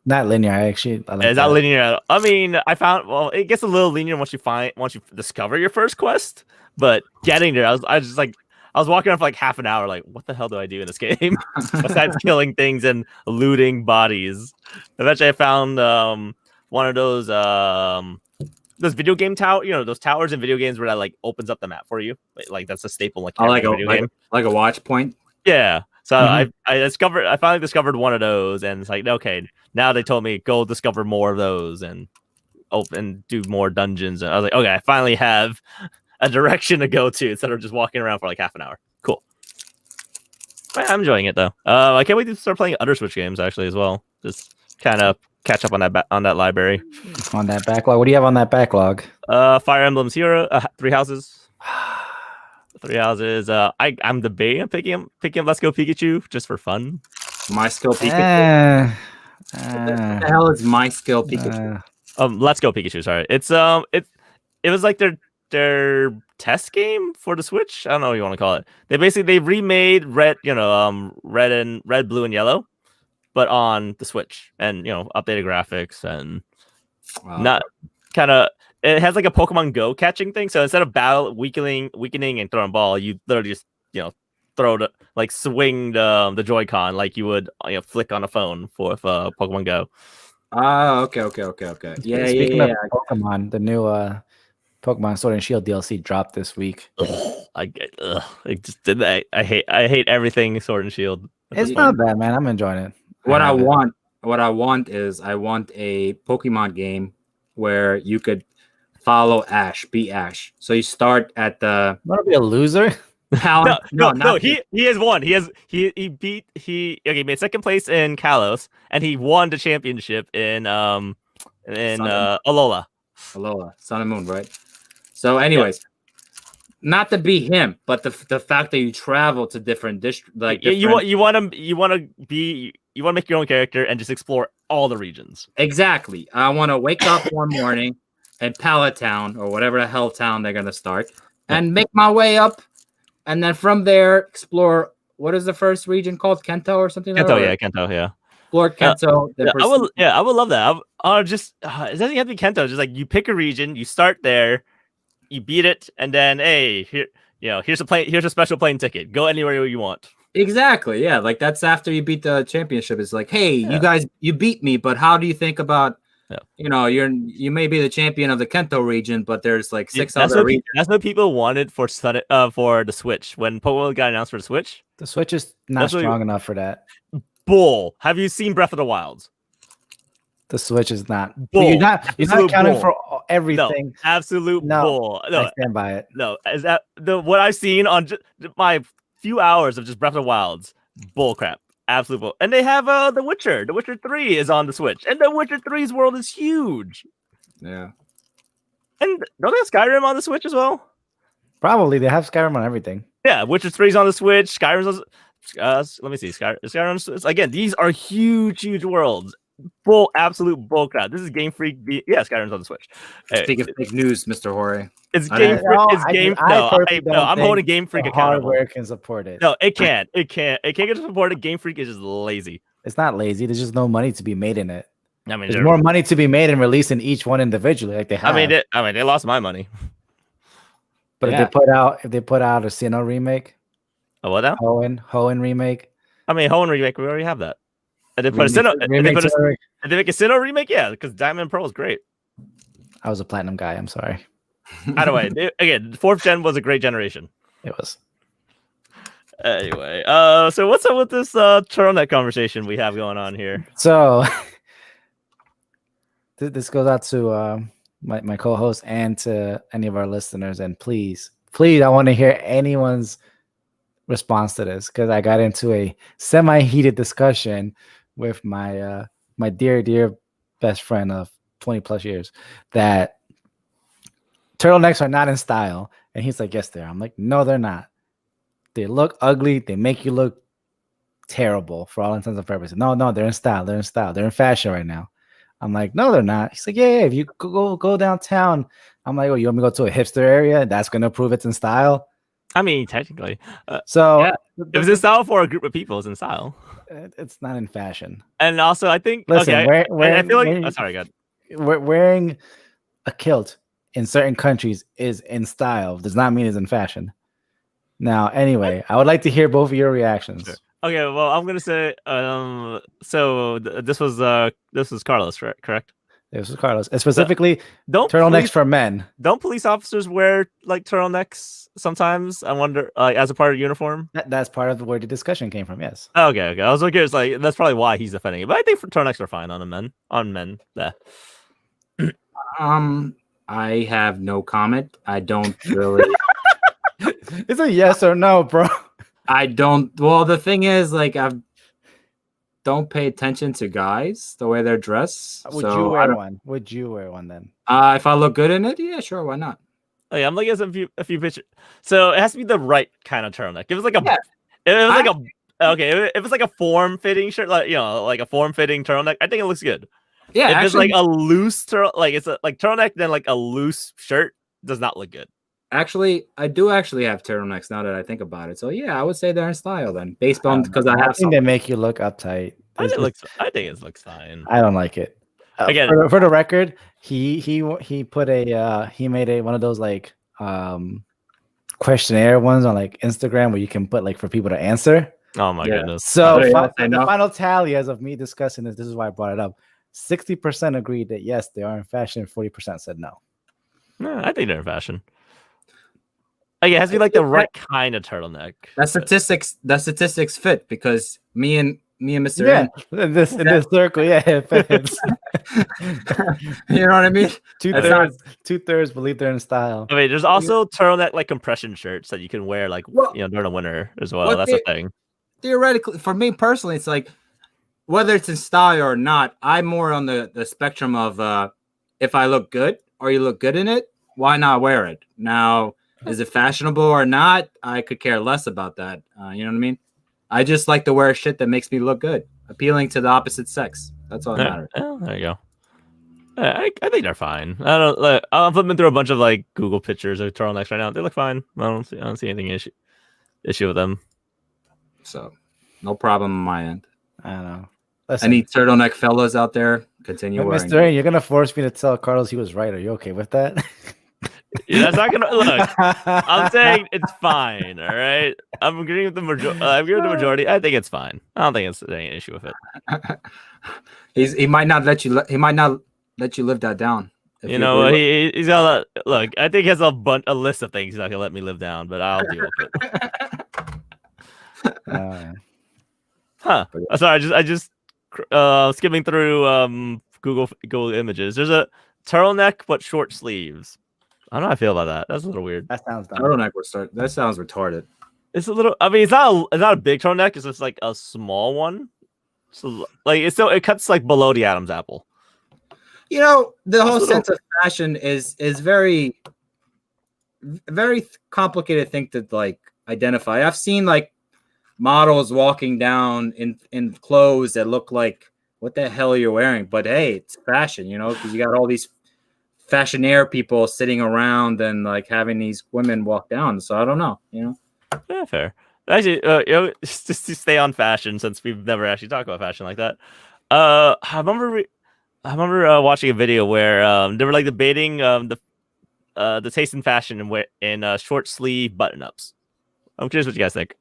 not linear. I like it's not linear. I mean, I found it gets a little linear once you discover your first quest, but getting there, I was walking around for like half an hour, like, what the hell do I do in this game? Besides killing things and looting bodies. Eventually I found one of those video game those towers in video games where that like opens up the map for you. Like that's a staple in a video game. Like a watch point. Yeah. So I finally discovered one of those, and it's like, okay, now they told me go discover more of those and do more dungeons. And I was like, okay, I finally have a direction to go to instead of just walking around for like half an hour. Cool. I'm enjoying it though. I can't wait to start playing other Switch games actually as well. Just kind of catch up on that library. On that backlog. What do you have on that backlog? Fire Emblem Zero, Three Houses. Three Houses. I'm debating picking up Let's Go Pikachu just for fun. My Skill Pikachu. What the hell is My Skill Pikachu? Let's Go Pikachu. Sorry, it's it was like their test game for the Switch. I don't know what you want to call it. They remade red, red, blue, and yellow, but on the Switch, and updated graphics and not kind of. It has like a Pokemon Go catching thing. So instead of battle weakening and throwing ball, you literally just throw swing the Joy-Con like you would flick on a phone for Pokemon Go. Okay. Yeah. Speaking of Pokemon, the new Pokemon Sword and Shield DLC dropped this week. I just did that. I hate everything Sword and Shield. It's not bad, man. I'm enjoying it. What I want is a Pokemon game where you could follow Ash, beat Ash. So you start at the. Want to be a loser? No. He has won. He made second place in Kalos, and he won the championship in Alola. Sun and Moon, right? So, anyways, not to be him, but the fact that you travel to different districts, you want to make your own character and just explore all the regions. Exactly. I want to wake up one morning in Pallet Town or whatever the hell town they're gonna start, and make my way up, and then from there explore. What is the first region called? Kento or something? Kento, yeah. Explore Kento. I would love that. It doesn't have to be Kento. Just like you pick a region, you start there, you beat it, and then hey, here's a special plane ticket. Go anywhere you want. Exactly. Yeah. Like that's after you beat the championship. It's like, hey, you guys, you beat me, but how do you think about? You may be the champion of the Kento region, but there's like six other regions. That's what people wanted for the Switch when Pokemon got announced for the Switch. The Switch is not strong enough for that. Bull. Have you seen Breath of the Wild? The Switch is not. Bull. You're not counting for everything. No, absolute bull. No, I stand by it. No, is that what I've seen on my few hours of just Breath of the Wild's bull crap. Absolute bull. And they have The Witcher. The Witcher 3 is on the Switch, and The Witcher 3's world is huge. Yeah. And don't they have Skyrim on the Switch as well? Probably they have Skyrim on everything. Yeah, Witcher 3's on the Switch. Skyrim's on. Let me see. Skyrim. Again, these are huge worlds. Absolute bull crap. This is Game Freak. Yeah, Skyrim's on the Switch. Speaking of fake news, Mr. Jorge. It's Game Freak. I'm holding Game Freak accountable. Hardware can support it. No, it can't. It can't get supported. Game Freak is just lazy. It's not lazy. There's just no money to be made in it. I mean, there's more money to be made in releasing each one individually, like they have. I mean, they lost my money. But if they put out a Sinnoh remake, what now? Hoenn remake. I mean, Hoenn remake. We already have that. And they put a Sinnoh. They make a Sinnoh remake. Yeah, because Diamond and Pearl is great. I was a platinum guy. I'm sorry. Either way, again, 4th gen was a great generation. It was. Anyway, so what's up with this turtleneck conversation we have going on here? So this goes out to my co-host and to any of our listeners, and please, I want to hear anyone's response to this, because I got into a semi-heated discussion with my my dear best friend of 20 plus years that turtlenecks are not in style, and he's like, yes they are. I'm like, no they're not. They look ugly. They make you look terrible for all intents and purposes. No, they're in style. They're in fashion right now. I'm like, no, they're not. He's like, yeah. If you go downtown, I'm like, oh, you want me to go to a hipster area? That's gonna prove it's in style. I mean, technically. If it's in style for a group of people, it's in style. It's not in fashion. And also, I think. Listen, I feel like. Sorry, God. Wearing a kilt in certain countries is in style. Does not mean it's in fashion. Now, anyway, I would like to hear both of your reactions. Sure. Okay, well, I'm gonna say, so this was Carlos, correct? This was Carlos. And specifically, Don't turtlenecks for men. Don't police officers wear like turtlenecks sometimes? I wonder, like as a part of uniform. That's part of where the discussion came from. Yes. Okay. I was so curious. Like that's probably why he's defending it. But I think turtlenecks are fine on men. On men. Yeah. I have no comment. I don't really. It's a yes or no, bro. I don't. Well, the thing is, like, I don't pay attention to guys the way they're dressed. Would so you wear one? Would you wear one then? If I look good in it, yeah, sure, why not? Oh, yeah, I'm looking at a few pictures. So it has to be the right kind of turtleneck. If it's like if it's like a form-fitting shirt, like like a form-fitting turtleneck, I think it looks good. Yeah, if actually, it's like a loose turtleneck, then like a loose shirt does not look good. Actually, I do actually have turtlenecks now that I think about it. So yeah, I would say they're in style then, based on because I have. I think they make you look uptight. I think it looks fine. I don't like it. Again, for the record, he put he made one of those like questionnaire ones on like Instagram where you can put like for people to answer. Oh my goodness! So the final tally as of me discussing this is why I brought it up. 60% agreed that yes, they are in fashion. 40% said no. No, I think they're in fashion. Like, it has to be like the right kind of turtleneck. That statistics fit because me and Mr. In this circle, it fits. You know what I mean? Two-thirds believe they're in style. I mean, there's also turtleneck like compression shirts that you can wear like during the winter as well. That's a thing. Theoretically, for me personally, it's like whether it's in style or not, I'm more on the spectrum of if I look good or you look good in it, why not wear it? Now, is it fashionable or not? I could care less about that. You know what I mean? I just like to wear shit that makes me look good, appealing to the opposite sex. That's all that matters. Oh, there you go. I think they're fine. I don't. I'm flipping through a bunch of like Google pictures of turtlenecks right now. They look fine. I don't see anything issue with them. So, no problem on my end. I don't know. Any turtleneck fellas out there, continue wearing. Mr. A, you're gonna force me to tell Carlos he was right. Are you okay with that? Yeah, that's not gonna look. I'm saying it's fine. All right, I'm agreeing with the majority. I'm agreeing with the majority. I think it's fine. I don't think it's any issue with it. He might not let you. He might not let you live that down. He's got look. I think he has a list of things he's not gonna let me live down, but I'll deal with it. Sorry, I just skimming through Google Images. There's a turtleneck but short sleeves. I don't know how I feel about that. That's a little weird. That sounds dumb. Turtleneck that sounds retarded. It's a little. I mean, it's not a big turtleneck. It's just like a small one. So like it cuts like below the Adam's apple. You know, the whole sense of fashion is very, very complicated thing to like identify. I've seen like models walking down in clothes that look like what the hell you're wearing, but hey, it's fashion, you know, because you got all these fashionaire people sitting around and like having these women walk down. So I don't know, you know. Yeah, fair. Actually, just to stay on fashion, since we've never actually talked about fashion like that. I remember watching a video where they were like debating the taste in fashion in short sleeve button ups. I'm curious what you guys think.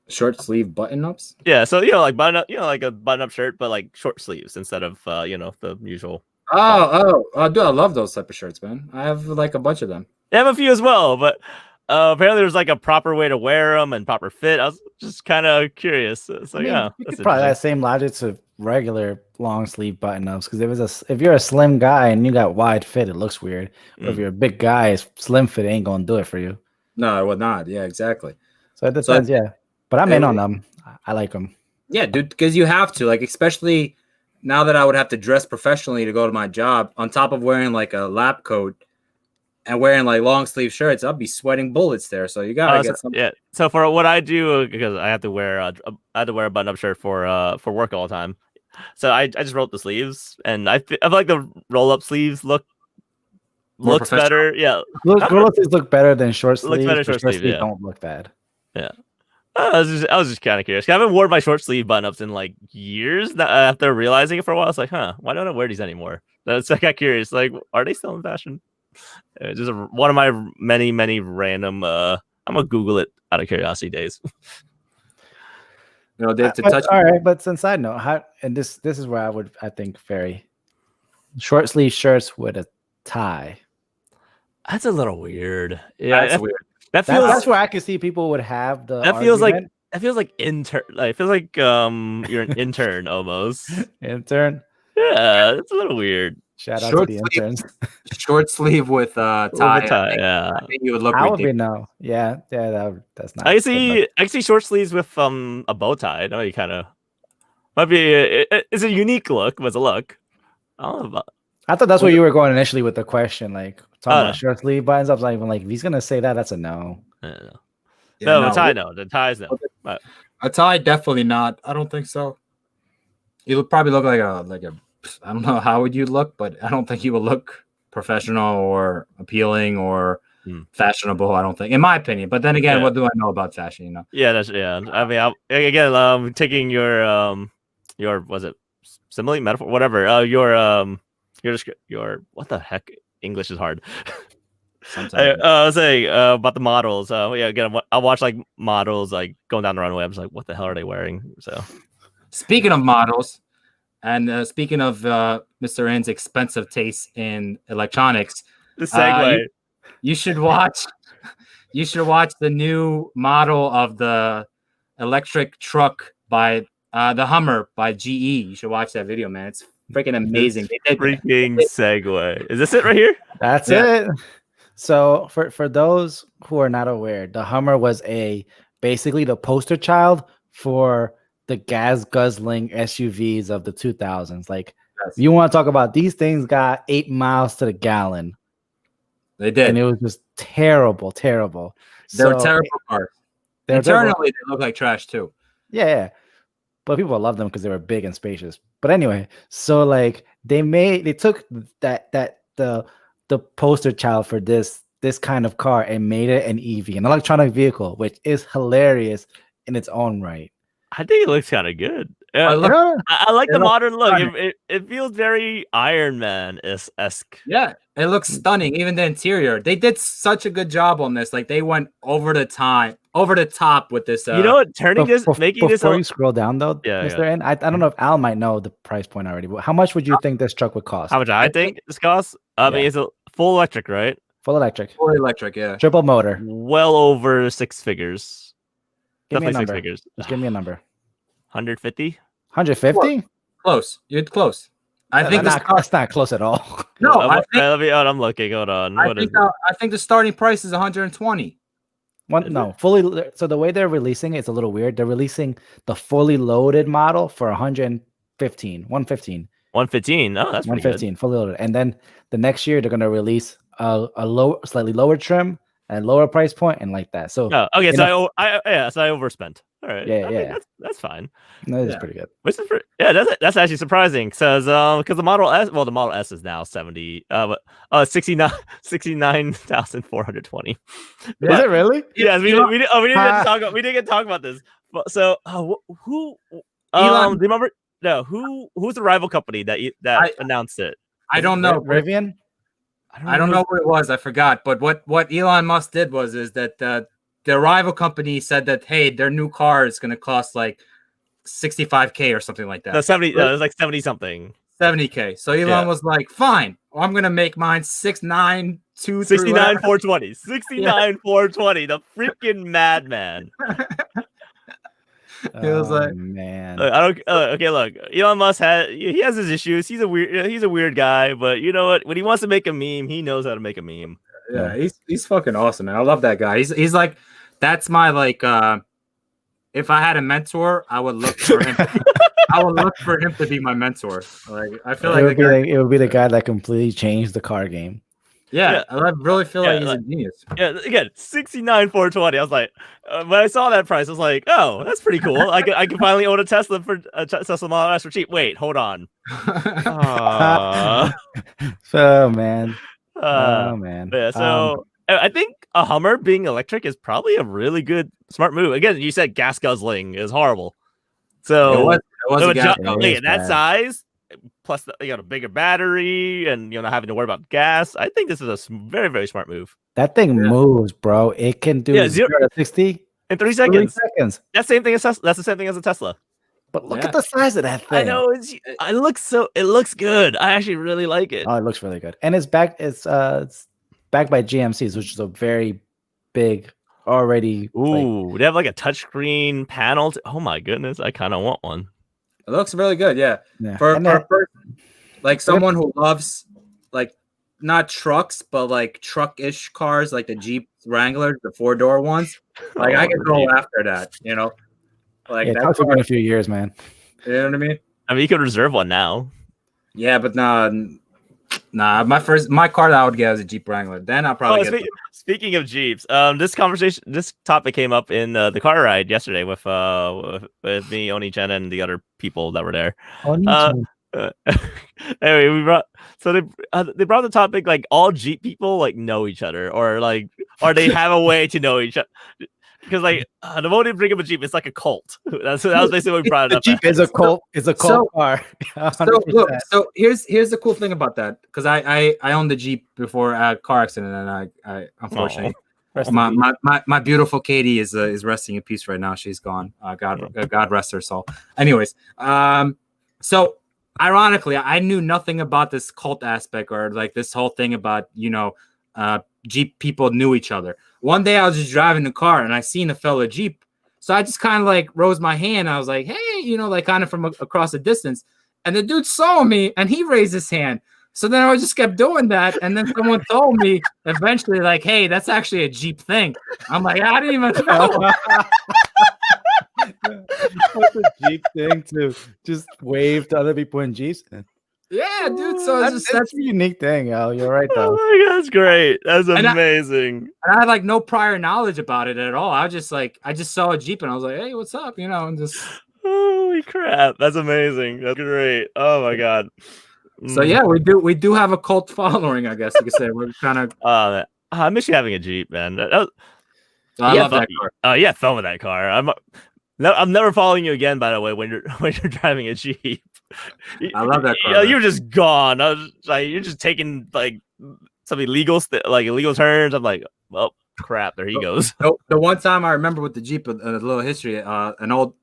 Short sleeve button ups? Yeah, so like button up, like a button up shirt, but like short sleeves instead of the usual. Dude, I love those type of shirts, man. I have like a bunch of them. I have a few as well, but apparently there's like a proper way to wear them and proper fit. I was just kind of curious. It's like, you could probably that same logic to regular long sleeve button ups because if you're a slim guy and you got wide fit, it looks weird. But if you're a big guy, slim fit ain't gonna do it for you. No, it would not. Yeah, exactly. So it depends. But I'm in on them. I like them. Yeah, dude, because you have to, like, especially now that I would have to dress professionally to go to my job, on top of wearing like a lab coat and wearing like long sleeve shirts, I'll be sweating bullets there. So you gotta get something. Yeah. So for what I do, because I have to wear a button up shirt for work all the time. So I just roll up the sleeves, and I feel like the roll up sleeves looks better. Yeah, roll up sleeves look better than short sleeves. Looks better short sleeves. Yeah. Don't look bad. Yeah. I was just kind of curious. I haven't worn my short sleeve button ups in like years. After realizing it for a while, I was like, why don't I wear these anymore? That's I got curious. Like, are they still in fashion? It's just one of my many random. I'm gonna Google it out of curiosity days. Dave, to touch. All right, but on side note, this is where I think Ferry Short sleeve shirts with a tie. That's a little weird. Yeah, That's weird. That feels That's where I could see people would have the. that feels like argument. that feels like intern. Like, it feels like you're an intern almost. Intern. Yeah, it's a little weird. Shout out Short to the sleeve. interns. Short sleeve with tie. Yeah, I think you would look I would ridiculous. be no. Yeah, that's not. I can see short sleeves with a bow tie. No, you kind of might be. It's a unique look. Was a look. I don't know about. I thought that's where you were going initially with the question, like talking Oh, about short sleeve buttons. I was like, if he's gonna say that, that's a no. Yeah, No, the tie, no. The ties, no. A tie, definitely not. I don't think so. You would probably look like a. I don't know how would you look, but I don't think you would look professional or appealing or fashionable. I don't think, in my opinion. But then again, what do I know about fashion? You know? Yeah, that's I mean, again, taking your was it simile, metaphor, whatever. Your what the heck? English is hard. I was saying about the models. Yeah, again, I watch like models like going down the runway. I was like, what the hell are they wearing? So, speaking of models, and speaking of Mr. N's expensive taste in electronics, the segue. You should watch. You should watch the new model of the electric truck by the Hummer by GE. You should watch that video, man. It's freaking amazing. Freaking segue. Is this it right here? That's it. So for those who are not aware, the Hummer was basically the poster child for the gas guzzling SUVs of the 2000s. Like, you want to talk about these things got 8 miles to the gallon. They did, and it was just terrible. They were terrible cars. Internally, they look like trash too. Yeah, but people love them because they were big and spacious. But anyway, so like they took the poster child for this kind of car and made it an EV, an electronic vehicle, which is hilarious in its own right. I think it looks kind of good. I like the modern look. It feels very Iron Man-esque. Yeah, it looks stunning. Even the interior, they did such a good job on this. Like, they went over the top with this. You know what? Making this. Before you scroll down though, Mr. N, I don't know if Al might know the price point already, but how much would you think this truck would cost? How much I think this costs? I mean, it's a full electric, right? Full electric. Full electric, yeah. Triple motor. Well over 6 figures. Give me a number. 6 figures. Just give me a number. 150? 150? Close. You're close. I think that's not close at all. No, I'm looking. Hold on. I think the starting price is 120. Fully. So the way they're releasing it's a little weird. They're releasing the fully loaded model for 115. 115. Oh, that's 115 fully loaded. And then the next year they're going to release a slightly lower trim and lower price point and like that. So okay, so I overspent. All right. Yeah. That's fine. That is pretty good. That's actually surprising because the Model S, the Model S is now 69,420. Is it really? Yeah, we didn't get to talk about this. But, so who Elon, do you remember? No, who's the rival company that announced it? I don't know. Rivian? I don't know what it was. I forgot. But what Elon Musk did was that the rival company said that, hey, their new car is going to cost like $65K or something like that. No, 70. It was like 70 something. 70K. So Elon was like, fine, I'm going to make mine 69,420. 69,420. The freaking madman. It was like, man. Look, okay, look. Elon Musk has his issues. He's a weird guy, but you know what? When he wants to make a meme, he knows how to make a meme. Yeah, he's fucking awesome, man. I love that guy. He's like, that's my like. If I had a mentor, I would look for him. I would look for him to be my mentor. Like, I feel it would be the guy that completely changed the car game. Yeah, I really feel like he's a genius. Yeah, again, 69,420. I was like, when I saw that price, I was like, oh, that's pretty cool. I can finally own a Tesla for a Tesla Model S for cheap. Wait, hold on. Oh man. Yeah, so I think a Hummer being electric is probably a really good, smart move. Again, you said gas guzzling is horrible. So it was that size, plus the bigger battery, and not having to worry about gas. I think this is a very, very smart move. That thing moves, bro. It can do 0 to 60 in 3 seconds. That's That's the same thing as a Tesla. But look at the size of that thing. I know it looks good. I actually really like it. Oh, it looks really good, and it's backed by GMCs, which is a very big already. Ooh, they have like a touchscreen panel. Oh my goodness, I kind of want one. It looks really good, yeah. For like someone who loves like not trucks, but like truck-ish cars, like the Jeep Wranglers, the 4-door ones. Like I could go after that, you know. Like that's in a few years, man. You know what I mean? I mean, you could reserve one now. Yeah, but nah. My car that I would get is a Jeep Wrangler. Then I'll probably get. Speaking of Jeeps, this topic came up in the car ride yesterday with me, Oni-chan, and the other people that were there. Anyway, they brought the topic like all Jeep people like know each other, or they have a way to know each other. Because like the moment you bring up a Jeep, it's like a cult. That was basically what we brought it up. Jeep is a cult. It's a cult car. So here's the cool thing about that, because I owned the Jeep before a car accident, and I unfortunately my beautiful Katie is resting in peace right now. She's gone. God rest her soul. Anyways, so ironically, I knew nothing about this cult aspect or like this whole thing about Jeep people knew each other. One day I was just driving the car and I seen a fellow Jeep. So I just kind of like rose my hand. I was like, hey, like kind of from across the distance. And the dude saw me and he raised his hand. So then I just kept doing that. And then someone told me eventually, like, hey, that's actually a Jeep thing. I'm like, I didn't even know. What's a Jeep thing to just wave to other people in Jeeps? Yeah, dude. So that's a unique thing, Al. You're right, though. Oh my God, that's great. That's amazing. I had like no prior knowledge about it at all. I was just like, I just saw a Jeep and I was like, hey, what's up? And just. Holy crap! That's amazing. That's great. Oh my God. So yeah, we do have a cult following, I guess you could say. We're kind of. I miss you having a Jeep, man. I love that car. Yeah, fun with that car. I'm never following you again, by the way, when you're driving a Jeep. I love that car. You're just gone. I was like, you're just taking like some illegal turns. I'm like, well, crap. There he goes. The one time I remember with the Jeep, a little history. An old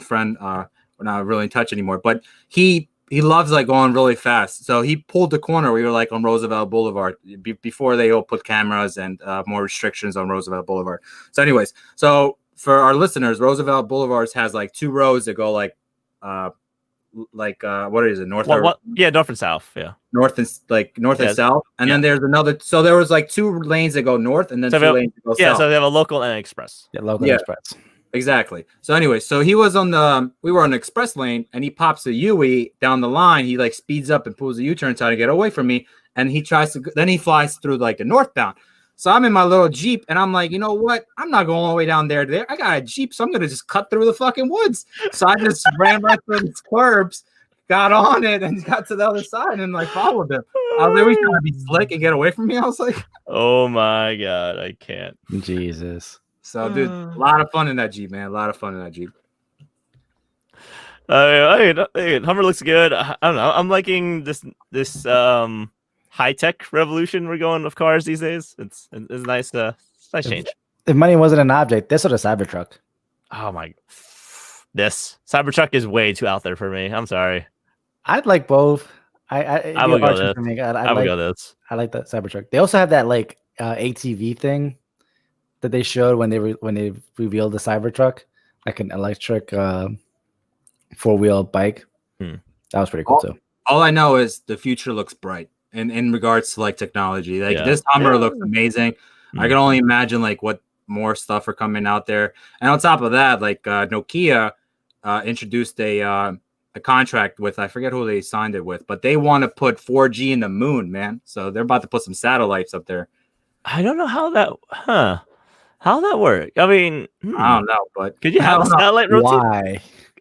friend. We're not really in touch anymore, but he loves like going really fast. So he pulled the corner. We were like on Roosevelt Boulevard before they all put cameras and more restrictions on Roosevelt Boulevard. So anyways, for our listeners, Roosevelt Boulevard has like 2 roads that go like what is it, north? North and south. Yeah, north and south, and then there's another. So there was like 2 lanes that go north, and then 2 lanes that go south. Yeah, so they have a local and an express. Yeah, local and express. Exactly. So anyway, so he was we were on the express lane, and he pops a Yui down the line. He like speeds up and pulls a U-turn trying to get away from me, and he tries to. Then he flies through like the northbound. So I'm in my little Jeep, and I'm like, you know what? I'm not going all the way down there. I got a Jeep, so I'm going to just cut through the fucking woods. So I just ran right through these curbs, got on it, and got to the other side and like followed them. I was like, we trying to be slick and get away from me. I was like, oh my God, I can't. Jesus. So, dude, a lot of fun in that Jeep, man. A lot of fun in that Jeep. Hummer looks good. I don't know. I'm liking this high-tech revolution we're going of cars these days. It's nice. Nice change. If money wasn't an object, this or the Cybertruck. Oh my! This Cybertruck is way too out there for me. I'm sorry. I'd like both. I would go this. I would go this. I like that Cybertruck. They also have that like ATV thing that they showed when they revealed the Cybertruck, like an electric 4-wheel bike. That was pretty cool too. All I know is the future looks bright. In regards to like technology, like this Hummer looks amazing. I can only imagine like what more stuff are coming out there. And on top of that, like Nokia introduced a contract with, I forget who they signed it with, but they want to put 4G in the moon, man. So they're about to put some satellites up there. I don't know how that worked. I mean, I don't know, but could you have a satellite rotate? Why?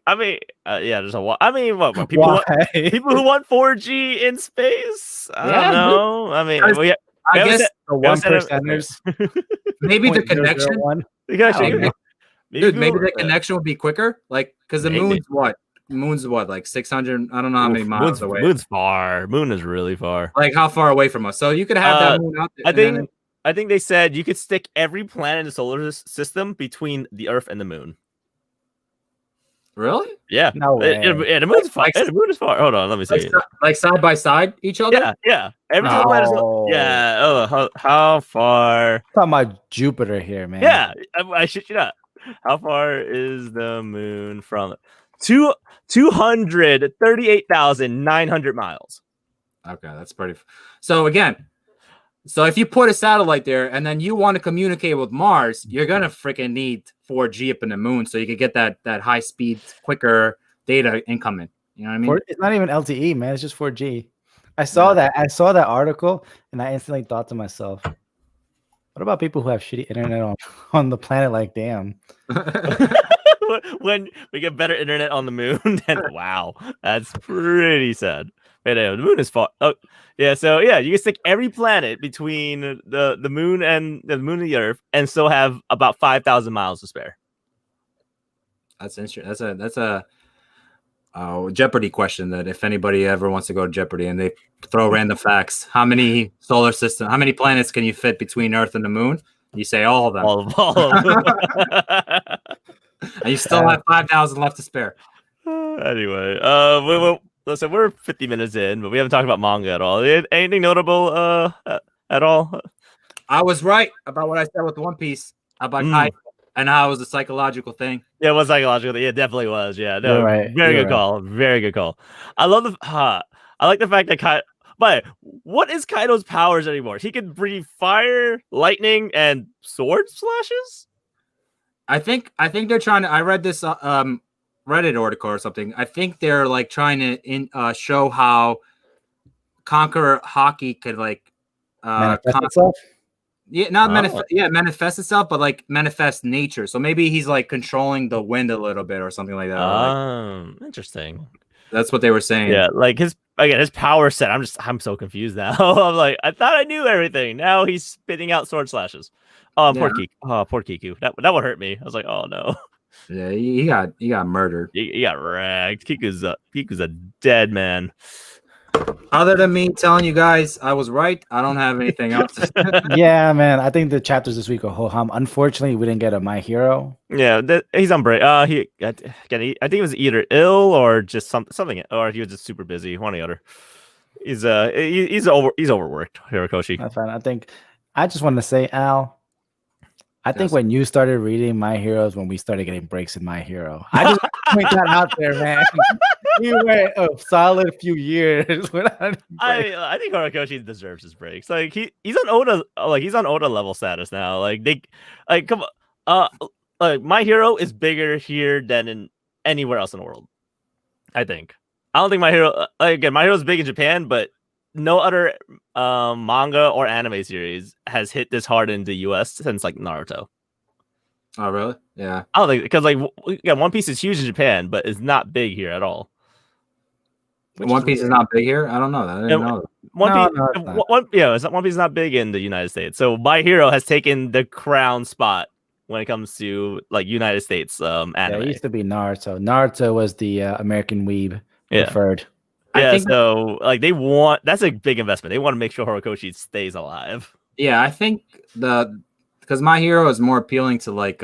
I mean, there's a lot. I mean, what people who want 4G in space? I don't know. I mean, I guess the 1%ers. Maybe the connection. Maybe the connection would be quicker. Like, because the moon's what, like 600? I don't know how many miles away. Moon's far. Moon is really far. Like how far away from us? So you could have that moon out there. I think they said you could stick every planet in the solar system between the Earth and the moon. Really? Yeah. No way. The moon's far. The moon is far. Hold on, let me see. Like side by side each other? Yeah. Every single planet is. No. Yeah. Oh, how far? Talking about Jupiter here, man. Yeah, I shit you not. How far is the moon from 238,900 miles? Okay, that's pretty. So again, if you put a satellite there and then you want to communicate with Mars, you're gonna freaking need 4G up in the moon so you can get that high speed, quicker data incoming. You know what I mean? It's not even LTE, man. It's just 4G. I saw that article and I instantly thought to myself, what about people who have shitty internet on the planet? Like, damn. When we get better internet on the moon, then wow, that's pretty sad. Wait, the moon is far. Oh, yeah. So yeah, you can stick every planet between the moon and the Earth, and still have about 5,000 miles to spare. That's interesting. That's a Jeopardy question that if anybody ever wants to go to Jeopardy and they throw random facts, how many planets can you fit between Earth and the moon? You say all of them. All of them. And you still have 5,000 left to spare. Anyway, listen, we're 50 minutes in, but we haven't talked about manga at all. Anything notable at all? I was right about what I said with One Piece about Kai and how it was a psychological thing. Yeah, it was psychological. Yeah, it definitely was. Yeah, no, right. Very good call. Very good call. I love I like the fact that Kai. But what is Kaido's powers anymore? He can breathe fire, lightning, and sword slashes. I think they're trying to. I read this Reddit article or something. I think they're like trying to show how Conqueror Hockey could like manifest itself. Yeah, not manifest itself, but like manifest nature. So maybe he's like controlling the wind a little bit or something like that. Interesting. That's what they were saying. Yeah, like his power set. I'm so confused now. I'm like, I thought I knew everything. Now he's spitting out sword slashes. Poor Kiku. That would hurt me. I was like, oh no. Yeah, he got murdered. He got ragged. Kiku's a dead man. Other than me telling you guys I was right, I don't have anything else. Yeah, man. I think the chapters this week are ho-hum. Unfortunately, we didn't get a My Hero. Yeah, he's on break. I think he was either ill or just something, or he was just super busy. One or the other. He's overworked, Horikoshi. That's fine. I just want to say, Al, I think when you started reading My Heroes, when we started getting breaks in My Hero, I just point that out there, man. You went a solid few years without. I think Horikoshi deserves his breaks. Like he's on Oda level status now. Come on, My Hero is bigger here than in anywhere else in the world. I think. I don't think My Hero. Again, My Hero is big in Japan, but no other manga or anime series has hit this hard in the U.S. since like Naruto. Oh really? Yeah. I don't think because One Piece is huge in Japan, but it's not big here at all. One Piece is not big here. I don't know that. I didn't know that. One Piece is not big in the United States. So My Hero has taken the crown spot when it comes to like United States anime. Yeah, it used to be Naruto. Naruto was the American weeb preferred. Yeah, that's a big investment. They want to make sure Horikoshi stays alive. Yeah, I think because My Hero is more appealing to like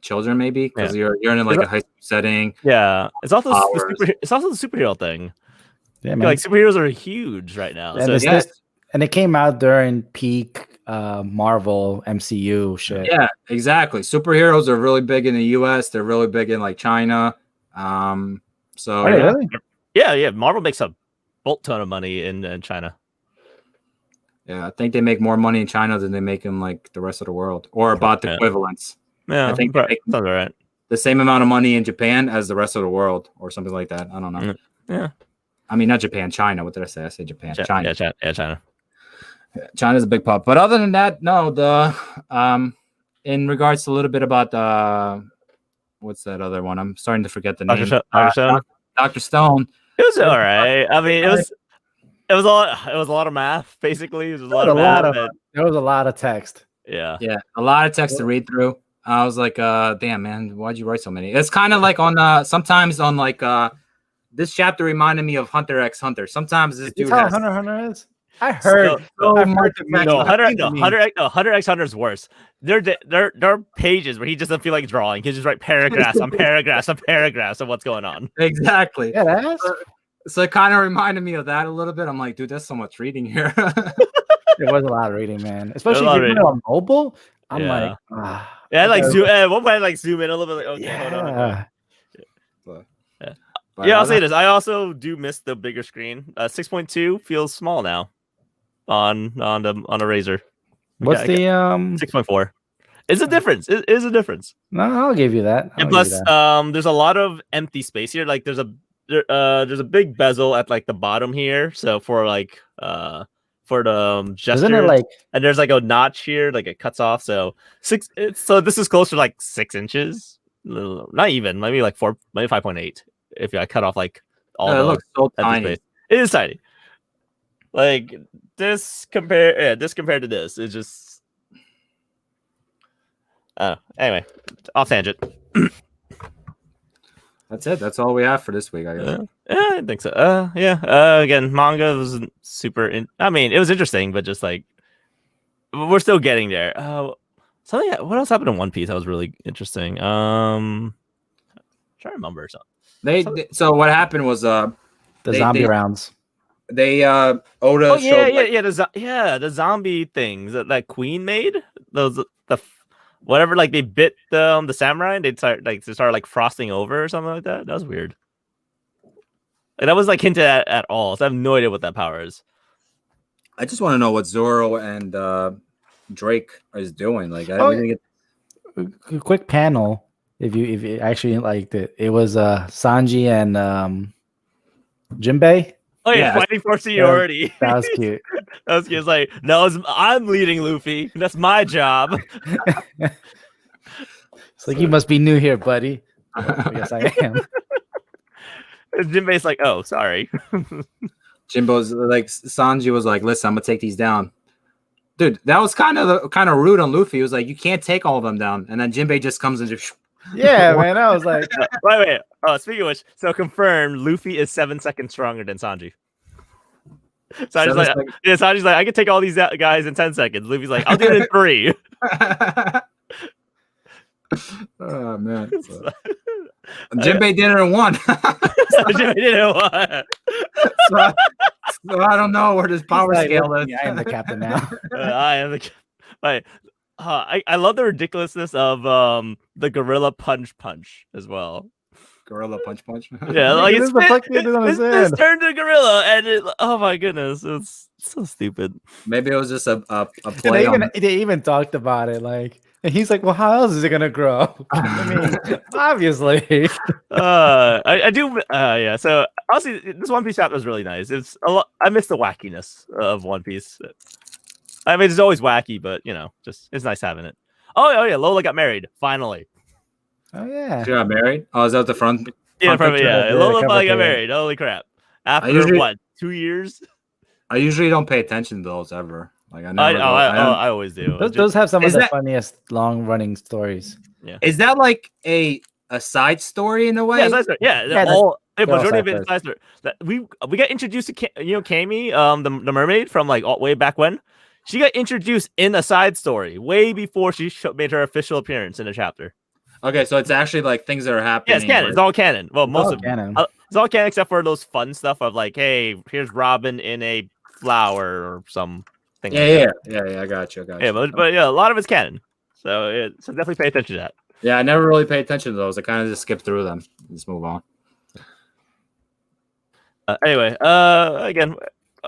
children maybe because you're in like a high school setting. Yeah, it's also the superhero thing. Yeah, man. Like superheroes are huge right now. And, and it came out during peak Marvel MCU shit. Yeah, exactly. Superheroes are really big in the US. They're really big in like China. Really? Yeah. Marvel makes a bolt ton of money in China. Yeah, I think they make more money in China than they make in like the rest of the world, or about the equivalents. Yeah, I think they make sounds right. The same amount of money in Japan as the rest of the world, or something like that. I don't know. Yeah. I mean, not Japan, China. What did I say? I said Japan. China. Yeah, China. China's a big pop. But other than that, no. In regards to a little bit about what's that other one? I'm starting to forget the name. Dr. Stone. It was all right. I mean, it was a lot of math. Basically, there was a lot of text. Yeah, a lot of text to read through. I was like, damn, man, why'd you write so many? It's kind of like on sometimes on like this chapter reminded me of Hunter x Hunter. Sometimes this dude Hunter is. I heard. I've heard the No, meme. Hunter x Hunter is worse. There are pages where he just doesn't feel like drawing. He just write paragraphs on paragraphs on paragraphs of what's going on. Exactly. Yeah, that's. So it kind of reminded me of that a little bit. I'm like, dude, there's so much reading here. There was a lot of reading, man. Especially if you're doing it on mobile. I'm like, yeah, like zoom. At one point, I like zoom in a little bit. Like, okay, hold on. Yeah, I'll say this. I also do miss the bigger screen. 6.2 feels small now on a RAZR. What's the 6.4? It's a difference. It is a difference. No, I'll give you that. And plus, there's a lot of empty space here. Like there's a big bezel at like the bottom here. So for like for the gesture, isn't it like? And there's like a notch here, like it cuts off. So so this is closer to like 6 inches. Not even, maybe like 4, maybe 5.8. If I cut off like all it looks so tiny. Space. It is tiny. Like this compared to this, it's just anyway, off tangent. That's it. That's all we have for this week, I guess. I think so. Again, manga was super I mean, it was interesting, but just like we're still getting there. Something. What else happened in One Piece that was really interesting? I'm trying to remember something. So what happened was the zombie rounds. They Oda the zombie things that Queen made, those whatever, like they bit the samurai and they started like frosting over or something like that. That was weird. Like, that was like hinted at all. So I have no idea what that power is. I just want to know what Zoro and Drake is doing. Like, I didn't get a quick panel. If you actually liked it, it was Sanji and Jinbei. Oh yeah, fighting for seniority. That was cute. That was cute. It's like, no, I'm leading Luffy. That's my job. It's like, you must be new here, buddy. I guess I am. And Jinbei's like, oh, sorry. Jimbo's like, Sanji was like, listen, I'm gonna take these down. Dude, that was kind of rude on Luffy. He was like, you can't take all of them down. And then Jinbei just comes and just yeah, man. I was like, wait. Oh, speaking of which, so confirmed, Luffy is 7 seconds stronger than Sanji. Sanji's like, I can take all these guys in 10 seconds. Luffy's like, I'll do it in 3. Oh man. Jinbei did it in 1. Jinbei did it in 1. So I don't know where this power scale is. I am the captain now. I am the captain. I love the ridiculousness of the gorilla punch as well. Gorilla punch. Yeah, like it's turned to gorilla, and oh my goodness, it's so stupid. Maybe it was just a play. They even talked about it, like, and he's like, "Well, how else is it gonna grow?" I mean, obviously. I do. Yeah. So honestly, this One Piece chapter was really nice. It's a lot. I miss the wackiness of One Piece. I mean, it's always wacky, but just it's nice having it. Oh yeah, Lola got married finally. Oh yeah, she got married. Oh, is that the front? Yeah, Lola finally got married. Holy crap! After what, 2 years? I usually don't pay attention to those ever. Like I always do. Those have some of the funniest long running stories. Yeah, is that like a side story in a way? Majority of it is side story. That we got introduced to Camie, the mermaid from like way back when. She got introduced in a side story way before she made her official appearance in a chapter. Okay, so it's actually like things that are happening. Yeah, it's canon. It's all canon. Well, most of canon. It's all canon except for those fun stuff of like, hey, here's Robin in a flower or something. Yeah, I got you. Yeah, but yeah, a lot of it's canon. So definitely pay attention to that. Yeah, I never really pay attention to those. I kind of just skip through them. Just move on. Anyway, again.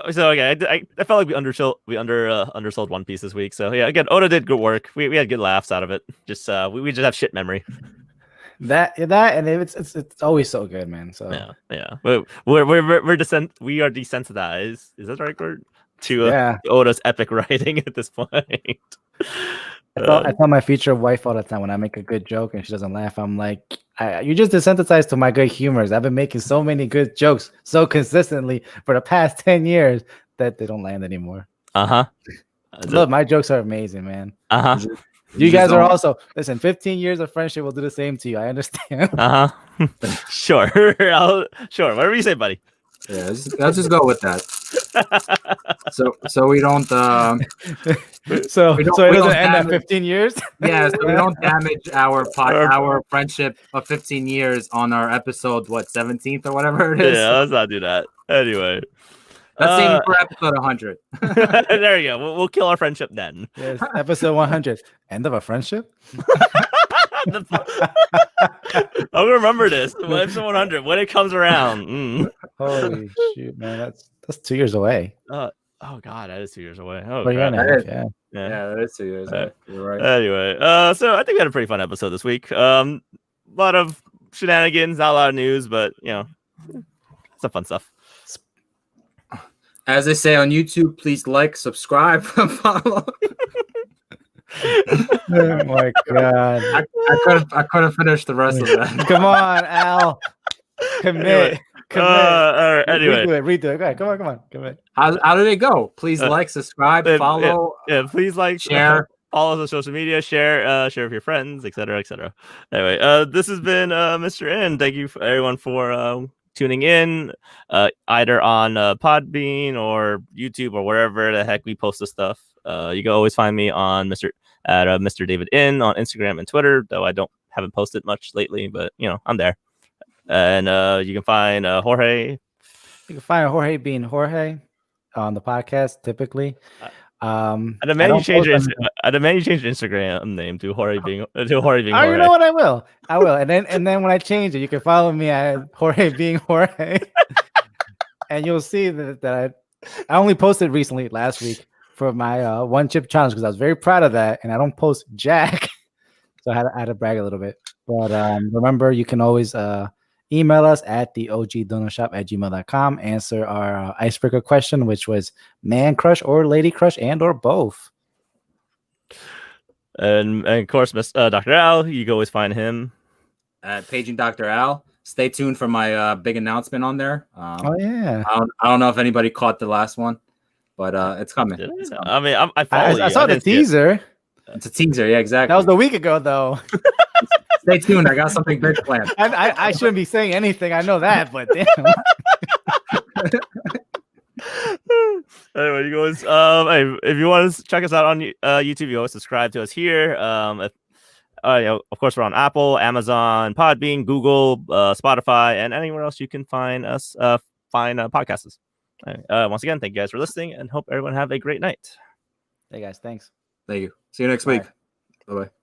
So again, I felt like we undersold One Piece this week. So yeah, again, Oda did good work. We had good laughs out of it. Just we just have shit memory. That and it's always so good, man. So yeah. We are desensitized. Is that the right word? To Oda's epic writing at this point. I tell my future wife all the time when I make a good joke and she doesn't laugh, I'm like, you're just desensitized to my good humors. I've been making so many good jokes so consistently for the past 10 years that they don't land anymore. Look, my jokes are amazing, man. You guys are also, listen, 15 years of friendship will do the same to you. I understand. Sure. Sure. Whatever you say, buddy. Yeah, let's just go with that. so we don't So we it don't doesn't end at damage- 15 years. yeah, so we don't damage our friendship of 15 years on our episode 17th or whatever it is. Yeah, let's not do that. Anyway, Let's aim for episode 100. there you go. We'll kill our friendship then. Yes, episode 100. End of a friendship. I'll remember this. Episode 100 when it comes around. Holy shoot, man! That's 2 years away. Oh God, that is 2 years away. Oh, Well, crap. yeah. Yeah, that is 2 years. You're right. Anyway, so I think we had a pretty fun episode this week. A lot of shenanigans, not a lot of news, but some fun stuff. As they say on YouTube, please like, subscribe, follow. Oh my God! I couldn't finish the rest of that. Come on, Al. Commit. All right, anyway, redo it. Go ahead. Come on. Commit. How did it go? Please like, subscribe, follow, please like, share. Follow us on social media, share with your friends, etc., etc. Anyway, this has been Mr. N. Thank you everyone for tuning in, either on Podbean or YouTube or wherever the heck we post the stuff. You can always find me on Mr. David N on Instagram and Twitter, though I haven't posted much lately, but I'm there. And you can find Jorge. You can find Jorge being Jorge on the podcast typically. I demand you change your Instagram name to Jorge being Jorge. Oh, you know what? I will. And then when I change it, you can follow me at Jorge being Jorge, and you'll see that I only posted recently last week for my one chip challenge because I was very proud of that, and I don't post jack, so I had to brag a little bit. But remember, you can always email us at the ogdonoshop@gmail.com. Answer our icebreaker question, which was man crush or lady crush and or both. And of course, Dr. Al, you can always find him at Paging Dr. Al. Stay tuned for my big announcement on there. Oh yeah. I don't know if anybody caught the last one, but it's coming. I mean, I saw the teaser. It's a teaser, yeah, exactly. That was a week ago, though. Stay tuned. I got something big planned. I shouldn't be saying anything. I know that, but damn. Anyway, you guys, if you want to check us out on YouTube, you always subscribe to us here. Of course, we're on Apple, Amazon, Podbean, Google, Spotify, and anywhere else you can find us. Find podcasts. Once again, thank you guys for listening, and hope everyone have a great night. Hey guys, thanks. Thank you. See you next week. Bye-bye.